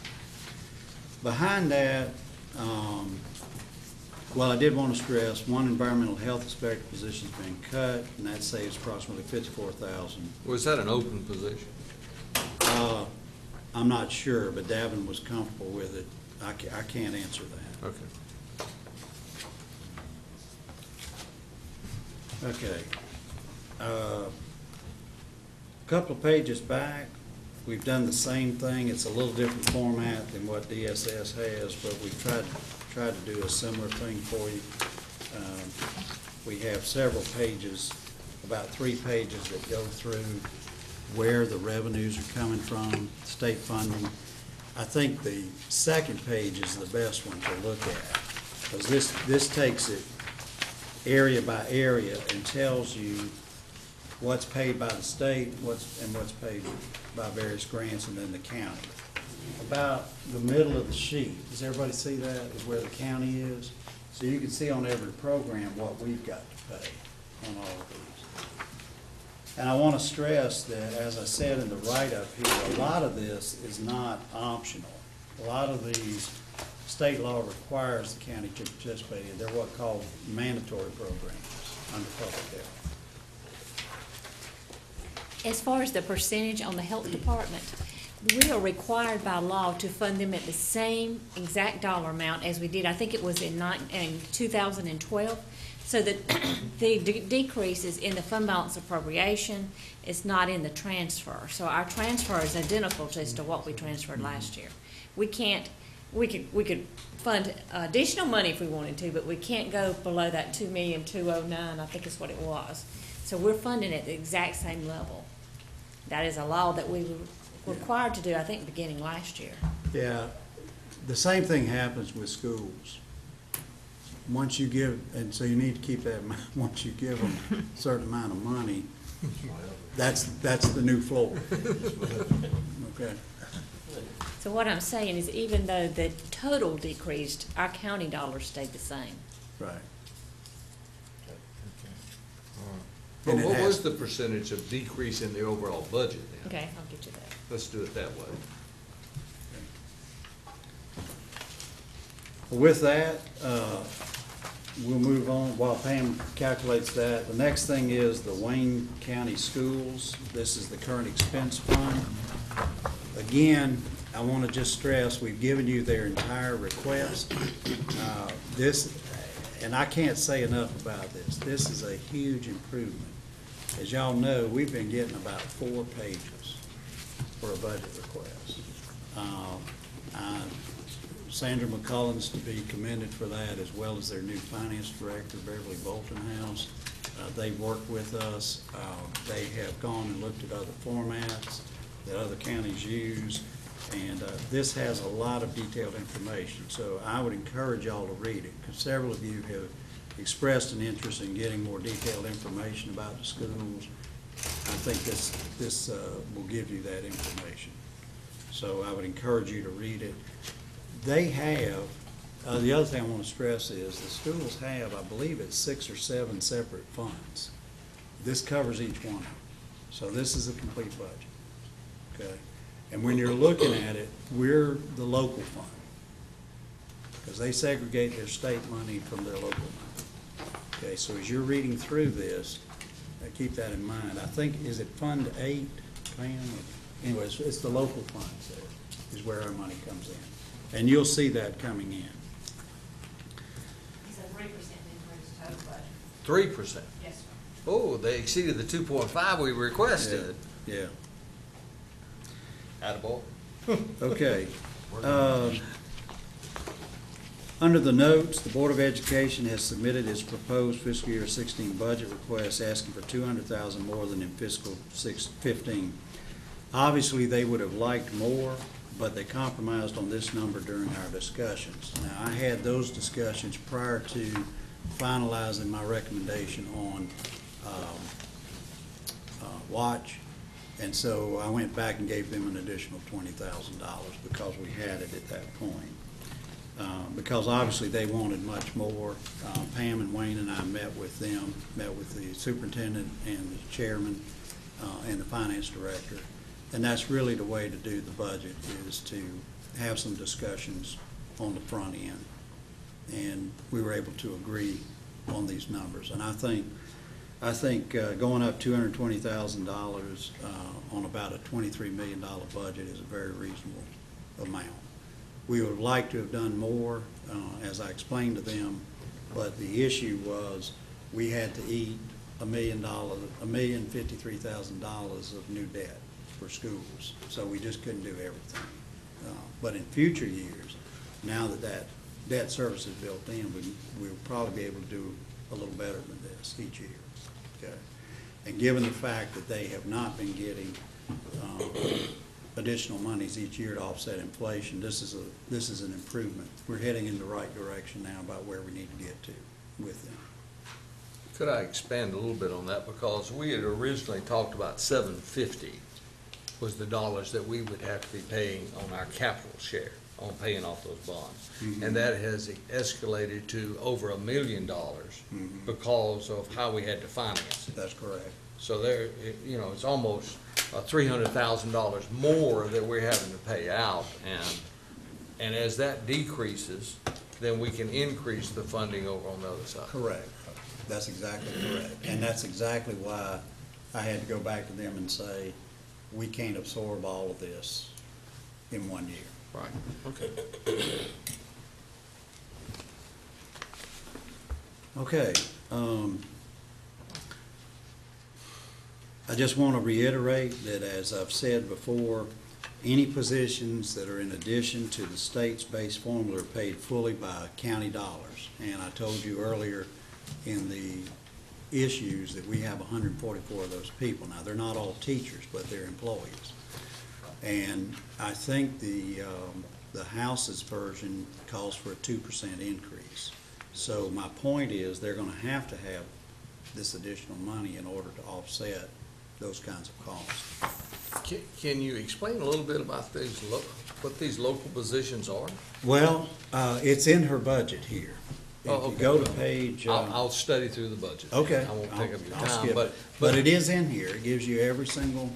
Speaker 2: Behind that, well, I did want to stress, one environmental health inspector position's been cut, and that saves approximately $54,000.
Speaker 1: Was that an open position?
Speaker 2: I'm not sure, but Davin was comfortable with it. I can't answer that.
Speaker 1: Okay.
Speaker 2: Okay. Couple of pages back, we've done the same thing. It's a little different format than what DSS has, but we've tried to do a similar thing for you. We have several pages, about 3 pages that go through where the revenues are coming from, state funding. I think the second page is the best one to look at, because this takes it area by area and tells you what's paid by the state, what's paid by various grants, and then the county. About the middle of the sheet, does everybody see that, is where the county is? So you can see on every program what we've got to pay on all of these. And I want to stress that, as I said in the write-up here, a lot of this is not optional. A lot of these, state law requires the county to participate in. They're what called mandatory programs under public health.
Speaker 6: As far as the percentage on the health department, we are required by law to fund them at the same exact dollar amount as we did, I think it was in 2012. So that the decrease is in the fund balance appropriation, it's not in the transfer. So our transfer is identical as to what we transferred last year. We could fund additional money if we wanted to, but we can't go below that 2,209,000, I think is what it was. So we're funding at the exact same level. That is a law that we were required to do, I think, beginning last year.
Speaker 2: Yeah, the same thing happens with schools. Once you give, and so you need to keep that in mind, once you give them a certain amount of money, that's the new floor. Okay.
Speaker 6: So what I'm saying is, even though the total decreased, our county dollars stayed the same.
Speaker 2: Right.
Speaker 1: But
Speaker 2: And it
Speaker 1: what
Speaker 2: has-
Speaker 1: was the percentage of decrease in the overall budget then?
Speaker 6: Okay, I'll get you that.
Speaker 1: Let's do it that way.
Speaker 2: With that, we'll move on while Pam calculates that. The next thing is the Wayne County Schools. This is the current expense fund. Again, I want to just stress, we've given you their entire request. And I can't say enough about this. This is a huge improvement. As y'all know, we've been getting about 4 pages for a budget request. Sandra McCullens to be commended for that, as well as their new finance director, Beverly Boltonhouse. They've worked with us. They have gone and looked at other formats that other counties use, and this has a lot of detailed information. So I would encourage y'all to read it, because several of you have expressed an interest in getting more detailed information about the schools. I think this will give you that information. So I would encourage you to read it. They have, the other thing I want to stress is the schools have, I believe it's 6 or 7 separate funds. This covers each one of them. So this is a complete budget, okay? And when you're looking at it, we're the local fund, because they segregate their state money from their local money. Okay, so as you're reading through this, keep that in mind. I think, is it Fund 8, Pam? Anyways, it's the local funds there, is where our money comes in. And you'll see that coming in.
Speaker 5: It's a 3% increase total budget.
Speaker 1: 3%.
Speaker 5: Yes, sir.
Speaker 1: Oh, they exceeded the 2.5 we requested.
Speaker 2: Yeah.
Speaker 1: Attaboy.
Speaker 2: Okay. Under the notes, the Board of Education has submitted its proposed fiscal year 16 budget request, asking for $200,000 more than in fiscal 15. Obviously, they would have liked more, but they compromised on this number during our discussions. Now, I had those discussions prior to finalizing my recommendation on watch, and so I went back and gave them an additional $20,000 because we had it at that point. because obviously they wanted much more. Pam and Wayne and I met with them, met with the superintendent and the chairman and the finance director. And that's really the way to do the budget, is to have some discussions on the front end. And we were able to agree on these numbers. And I think going up $220,000 on about a $23 million budget is a very reasonable amount. We would like to have done more, as I explained to them, but the issue was we had to eat $1,053,000 of new debt for schools, so we just couldn't do everything. But in future years, now that that debt service is built in, we'll probably be able to do a little better than this each year. Okay? And given the fact that they have not been getting additional monies each year to offset inflation, this is an improvement. We're heading in the right direction now about where we need to get to with them.
Speaker 1: Could I expand a little bit on that? Because we had originally talked about $750 was the dollars that we would have to be paying on our capital share on paying off those bonds.
Speaker 2: Mhm.
Speaker 1: And that has escalated to over $1 million
Speaker 2: Mhm.
Speaker 1: because of how we had to finance it.
Speaker 2: That's correct.
Speaker 1: So there, it's almost $300,000 more that we're having to pay out. And as that decreases, then we can increase the funding over on the other side.
Speaker 2: Correct. That's exactly correct. And that's exactly why I had to go back to them and say, we can't absorb all of this in 1 year.
Speaker 1: Right, okay.
Speaker 2: Okay. I just want to reiterate that, as I've said before, any positions that are in addition to the state's base formula are paid fully by county dollars. And I told you earlier in the issues that we have 144 of those people. Now, they're not all teachers, but they're employees. And I think the House's version calls for a 2% increase. So my point is, they're going to have this additional money in order to offset those kinds of costs.
Speaker 1: Can you explain a little bit about what these local positions are?
Speaker 2: Well, it's in her budget here. If
Speaker 1: Oh,
Speaker 2: you
Speaker 1: okay.
Speaker 2: go to page.
Speaker 1: I'll study through the budget.
Speaker 2: Okay.
Speaker 1: I won't take up your
Speaker 2: I'll
Speaker 1: time,
Speaker 2: skip it.
Speaker 1: but
Speaker 2: But it is in here. It gives you every single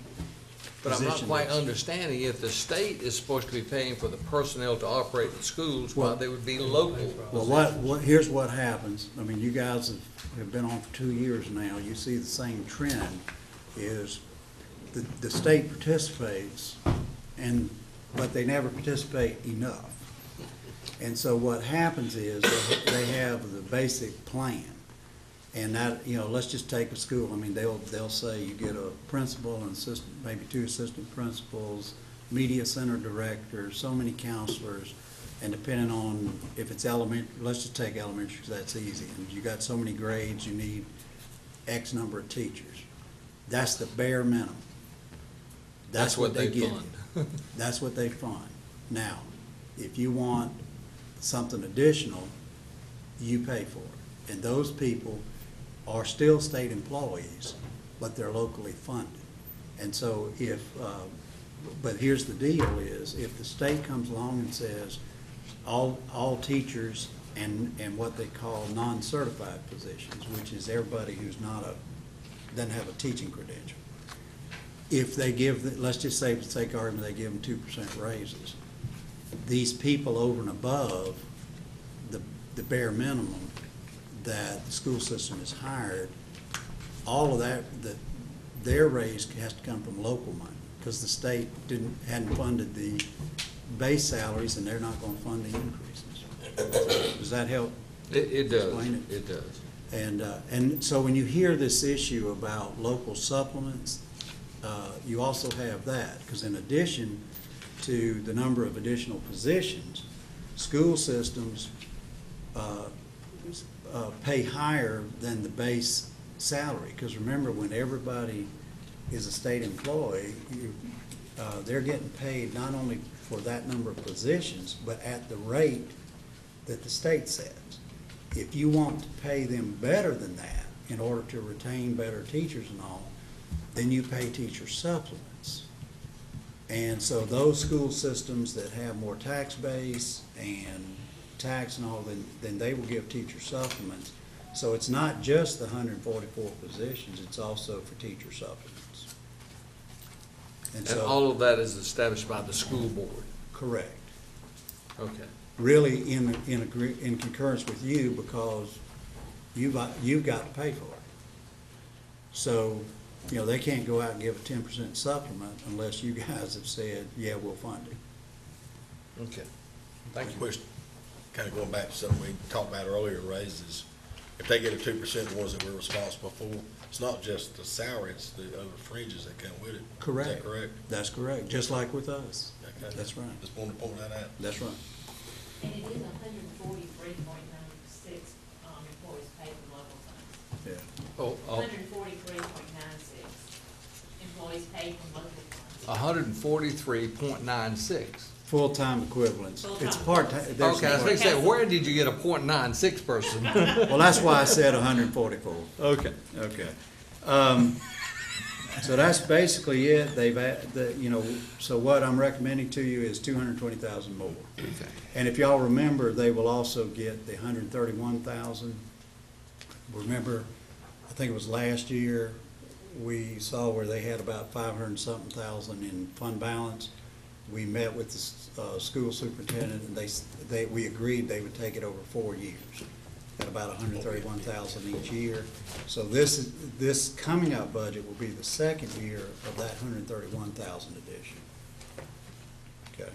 Speaker 1: But I'm not
Speaker 2: position
Speaker 1: quite
Speaker 2: that's-
Speaker 1: understanding if the state is supposed to be paying for the personnel to operate the schools, why
Speaker 2: Well-
Speaker 1: they would be local.
Speaker 2: Well, here's what happens. I mean, you guys have been on for 2 years now. You see the same trend is the state participates, but they never participate enough. And so what happens is they have the basic plan. And that, let's just take a school. I mean, they'll say you get a principal and assistant, maybe 2 assistant principals, media center director, so many counselors, and depending on if it's elementary, let's just take elementary because that's easy. And you got so many grades, you need X number of teachers. That's the bare minimum. That's what they give you. That's what they fund. Now, if you want something additional, you pay for it. And those people are still state employees, but they're locally funded. And so but here's the deal is, if the state comes along and says, all teachers and what they call non-certified positions, which is everybody who's doesn't have a teaching credential. If they let's just say, for the sake of argument, they give them 2% raises. These people over and above the bare minimum that the school system has hired, all of that, their raise has to come from local money, because the state hadn't funded the base salaries, and they're not going to fund the increases. Does that help?
Speaker 1: It does,
Speaker 2: Explain it?
Speaker 1: it does.
Speaker 2: And so when you hear this issue about local supplements, you also have that, because in addition to the number of additional positions, school systems pay higher than the base salary. Because remember, when everybody is a state employee, they're getting paid not only for that number of positions, but at the rate that the state sets. If you want to pay them better than that in order to retain better teachers and all, then you pay teacher supplements. And so those school systems that have more tax base and tax and all, then they will give teacher supplements. So it's not just the 144 positions, it's also for teacher supplements.
Speaker 1: And
Speaker 2: so,
Speaker 1: all of that is established by the school board?
Speaker 2: correct.
Speaker 1: Okay.
Speaker 2: Really in concurrence with you, because you've got to pay for it. So, you know, they can't go out and give a 10% supplement unless you guys have said, yeah, we'll fund it.
Speaker 1: Okay. Thank you.
Speaker 8: Question, kind of going back to something we talked about earlier, raises. If they get a 2%, the ones that we're responsible for, it's not just the salary, it's the other fringes that come with it.
Speaker 2: Correct.
Speaker 8: Is that correct?
Speaker 2: That's correct, just like with us.
Speaker 8: Okay.
Speaker 2: That's right.
Speaker 8: Just wanted to point that out.
Speaker 2: That's right.
Speaker 5: And it is 143.96 employees paid from local funds.
Speaker 2: Yeah.
Speaker 1: Oh,
Speaker 5: 143.96 employees paid from local funds.
Speaker 1: 143.96.
Speaker 2: Full-time equivalents.
Speaker 5: Full-time
Speaker 2: It's part-time.
Speaker 1: Okay, I was going to say, where did you get a .96 person?
Speaker 2: Well, that's why I said 144.
Speaker 1: Okay.
Speaker 2: Okay. So that's basically it. So what I'm recommending to you is 220,000 more.
Speaker 1: Okay.
Speaker 2: And if y'all remember, they will also get the 131,000. Remember, I think it was last year, we saw where they had about 500-something thousand in fund balance. We met with the school superintendent, and we agreed they would take it over 4 years at about 131,000 each year. So this coming up budget will be the second year of that 131,000 addition. Okay.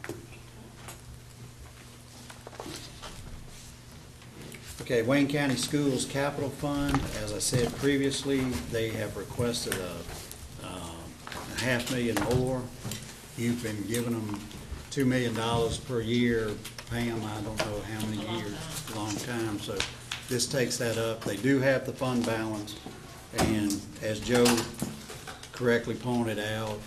Speaker 2: Okay, Wayne County Schools Capital Fund, as I said previously, they have requested a $500,000 more. You've been giving them $2 million per year, Pam, I don't know how many years, a long time, so this takes that up. They do have the fund balance, and as Joe correctly pointed out,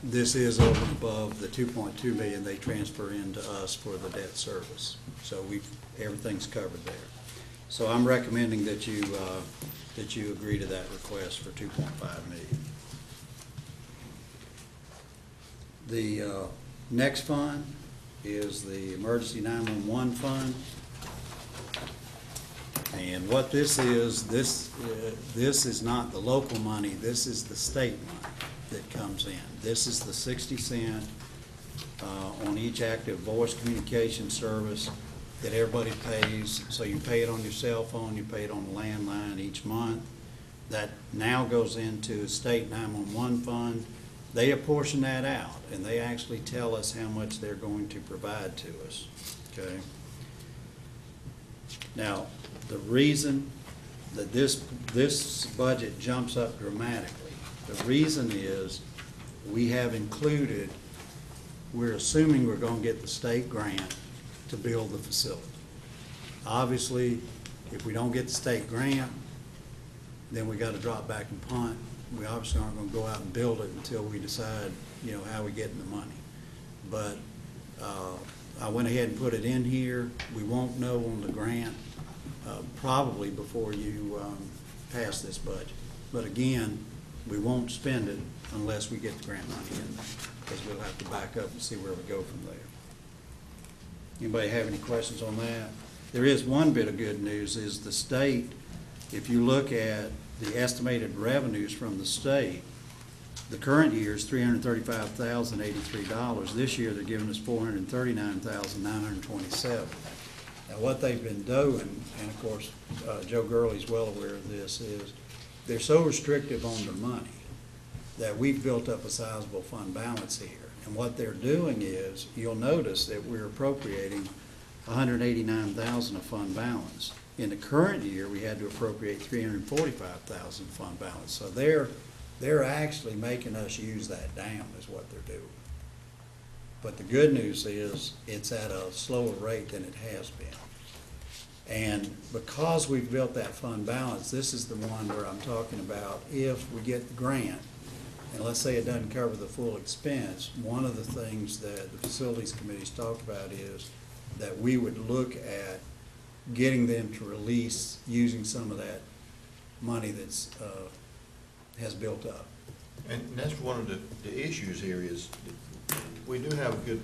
Speaker 2: this is over and above the $2.2 million they transfer into us for the debt service. So everything's covered there. So I'm recommending that you agree to that request for $2.5 million. The next fund is the Emergency 911 Fund. And what this is not the local money, this is the state money that comes in. This is the 60 cent on each active voice communication service that everybody pays. So you pay it on your cell phone, you pay it on the landline each month. That now goes into a state 911 fund. They apportion that out, and they actually tell us how much they're going to provide to us, okay? Now, the reason that this budget jumps up dramatically, the reason is we have included, we're assuming we're gonna get the state grant to build the facility. Obviously, if we don't get the state grant, then we gotta drop back and punt. We obviously aren't gonna go out and build it until we decide, how we get the money. But I went ahead and put it in here. We won't know on the grant probably before you pass this budget. But again, we won't spend it unless we get the grant money in there, because we'll have to back up and see where we go from there. Anybody have any questions on that? There is one bit of good news, is the state, if you look at the estimated revenues from the state, the current year is $335,083. This year, they're giving us $439,927. Now, what they've been doing, and of course, Joe Gurley's well aware of this, is they're so restrictive on the money that we've built up a sizable fund balance here. And what they're doing is, you'll notice that we're appropriating $189,000 of fund balance. In the current year, we had to appropriate $345,000 fund balance. So they're actually making us use that down, is what they're doing. But the good news is it's at a slower rate than it has been. And because we've built that fund balance, this is the one where I'm talking about if we get the grant, and let's say it doesn't cover the full expense, one of the things that the facilities committee's talked about is that we would look at getting them to release using some of that money that's has built up.
Speaker 4: And that's one of the issues here is we do have a good,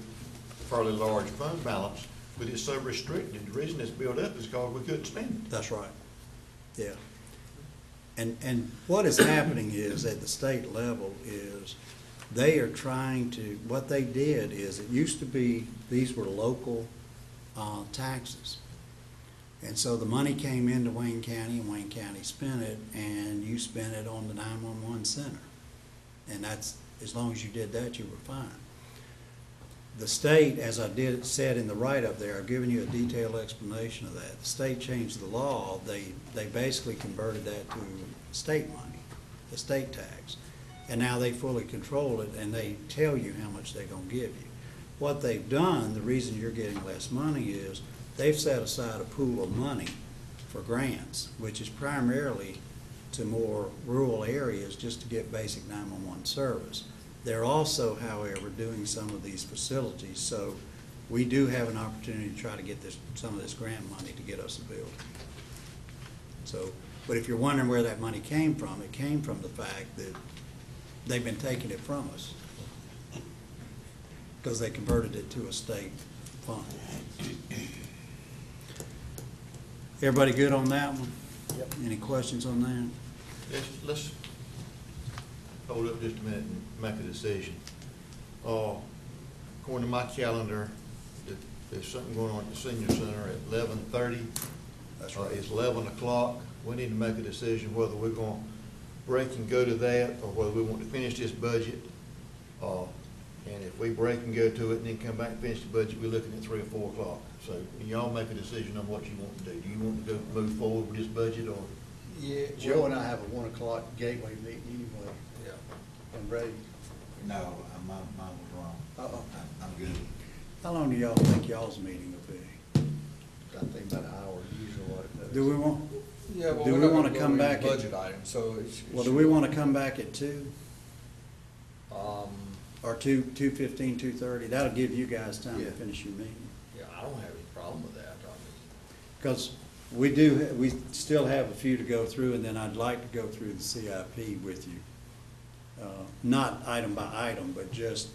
Speaker 4: fairly large fund balance, but it's so restricted. The reason it's built up is because we couldn't spend it.
Speaker 2: That's right. Yeah. And what is happening is, at the state level, is they are trying to, what they did is, it used to be, these were local taxes. And so the money came into Wayne County, and Wayne County spent it, and you spent it on the 911 center. And that's, as long as you did that, you were fine. The state, as I said in the write-up there, I've given you a detailed explanation of that. The state changed the law. They basically converted that to state money, the state tax. And now they fully control it, and they tell you how much they're gonna give you. What they've done, the reason you're getting less money is, they've set aside a pool of money for grants, which is primarily to more rural areas just to get basic 911 service. They're also, however, doing some of these facilities, so we do have an opportunity to try to get some of this grant money to get us a building. So, but if you're wondering where that money came from, it came from the fact that they've been taking it from us because they converted it to a state fund. Everybody good on that one? Yep. Any questions on that?
Speaker 4: Let's hold up just a minute and make a decision. According to my calendar, there's something going on at the senior center at 11:30.
Speaker 2: That's right.
Speaker 4: It's 11 o'clock. We need to make a decision whether we're going to break and go to that, or whether we want to finish this budget. And if we break and go to it and then come back and finish the budget, we're looking at 3 or 4 o'clock. So y'all make a decision on what you want to do. Do you want to go move forward with this budget, or?
Speaker 1: Yeah.
Speaker 11: Joe and I have a 1 o'clock gateway meeting anyway,
Speaker 1: Yeah.
Speaker 11: and Ray.
Speaker 9: No, mine was wrong.
Speaker 11: Uh-oh.
Speaker 9: I'm good.
Speaker 2: How long do y'all think y'all's meeting will be?
Speaker 11: I think about an hour, usually what it does.
Speaker 2: Do we want,
Speaker 1: Yeah, well,
Speaker 2: Do
Speaker 1: we're
Speaker 2: we
Speaker 1: not
Speaker 2: wanna
Speaker 1: gonna
Speaker 2: come
Speaker 1: go into
Speaker 2: back at-
Speaker 1: budget item, so it's.
Speaker 2: well, do we want to come back at 2?
Speaker 1: Um,
Speaker 2: Or 2:15, 2:30? That'll give you guys time to
Speaker 11: Yeah.
Speaker 2: finish your meeting.
Speaker 1: yeah, I don't have any problem with that, I mean.
Speaker 2: Because we still have a few to go through, and then I'd like to go through the CIP with you. Not item by item, but just,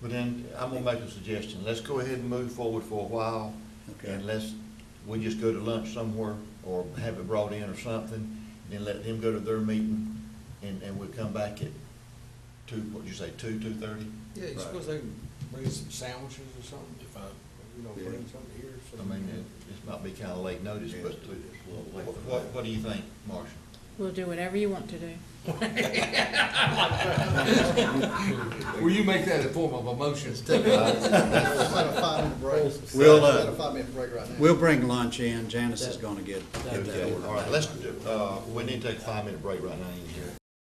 Speaker 4: But then I'm gonna make a suggestion. Let's go ahead and move forward for a while.
Speaker 2: Okay.
Speaker 4: And we just go to lunch somewhere, or have it brought in or something, and then let them go to their meeting, and we'll come back at 2, what'd you say, 2:30?
Speaker 1: Yeah, you
Speaker 2: Right.
Speaker 1: suppose they can bring some sandwiches or something?
Speaker 8: If I-
Speaker 1: You know,
Speaker 2: Yeah.
Speaker 1: bring something here,
Speaker 4: I
Speaker 1: something.
Speaker 4: mean, this might be kind of late notice, but what do you think, Marcia?
Speaker 12: We'll do whatever you want to do.
Speaker 1: Will you make that a form of a motion?
Speaker 11: About a 5-minute break.
Speaker 2: We'll,
Speaker 11: About a 5-minute break right now.
Speaker 2: we'll bring lunch in. Janice is going to get that
Speaker 4: Okay,
Speaker 2: ordered.
Speaker 4: all right, we need to take a 5-minute break right now.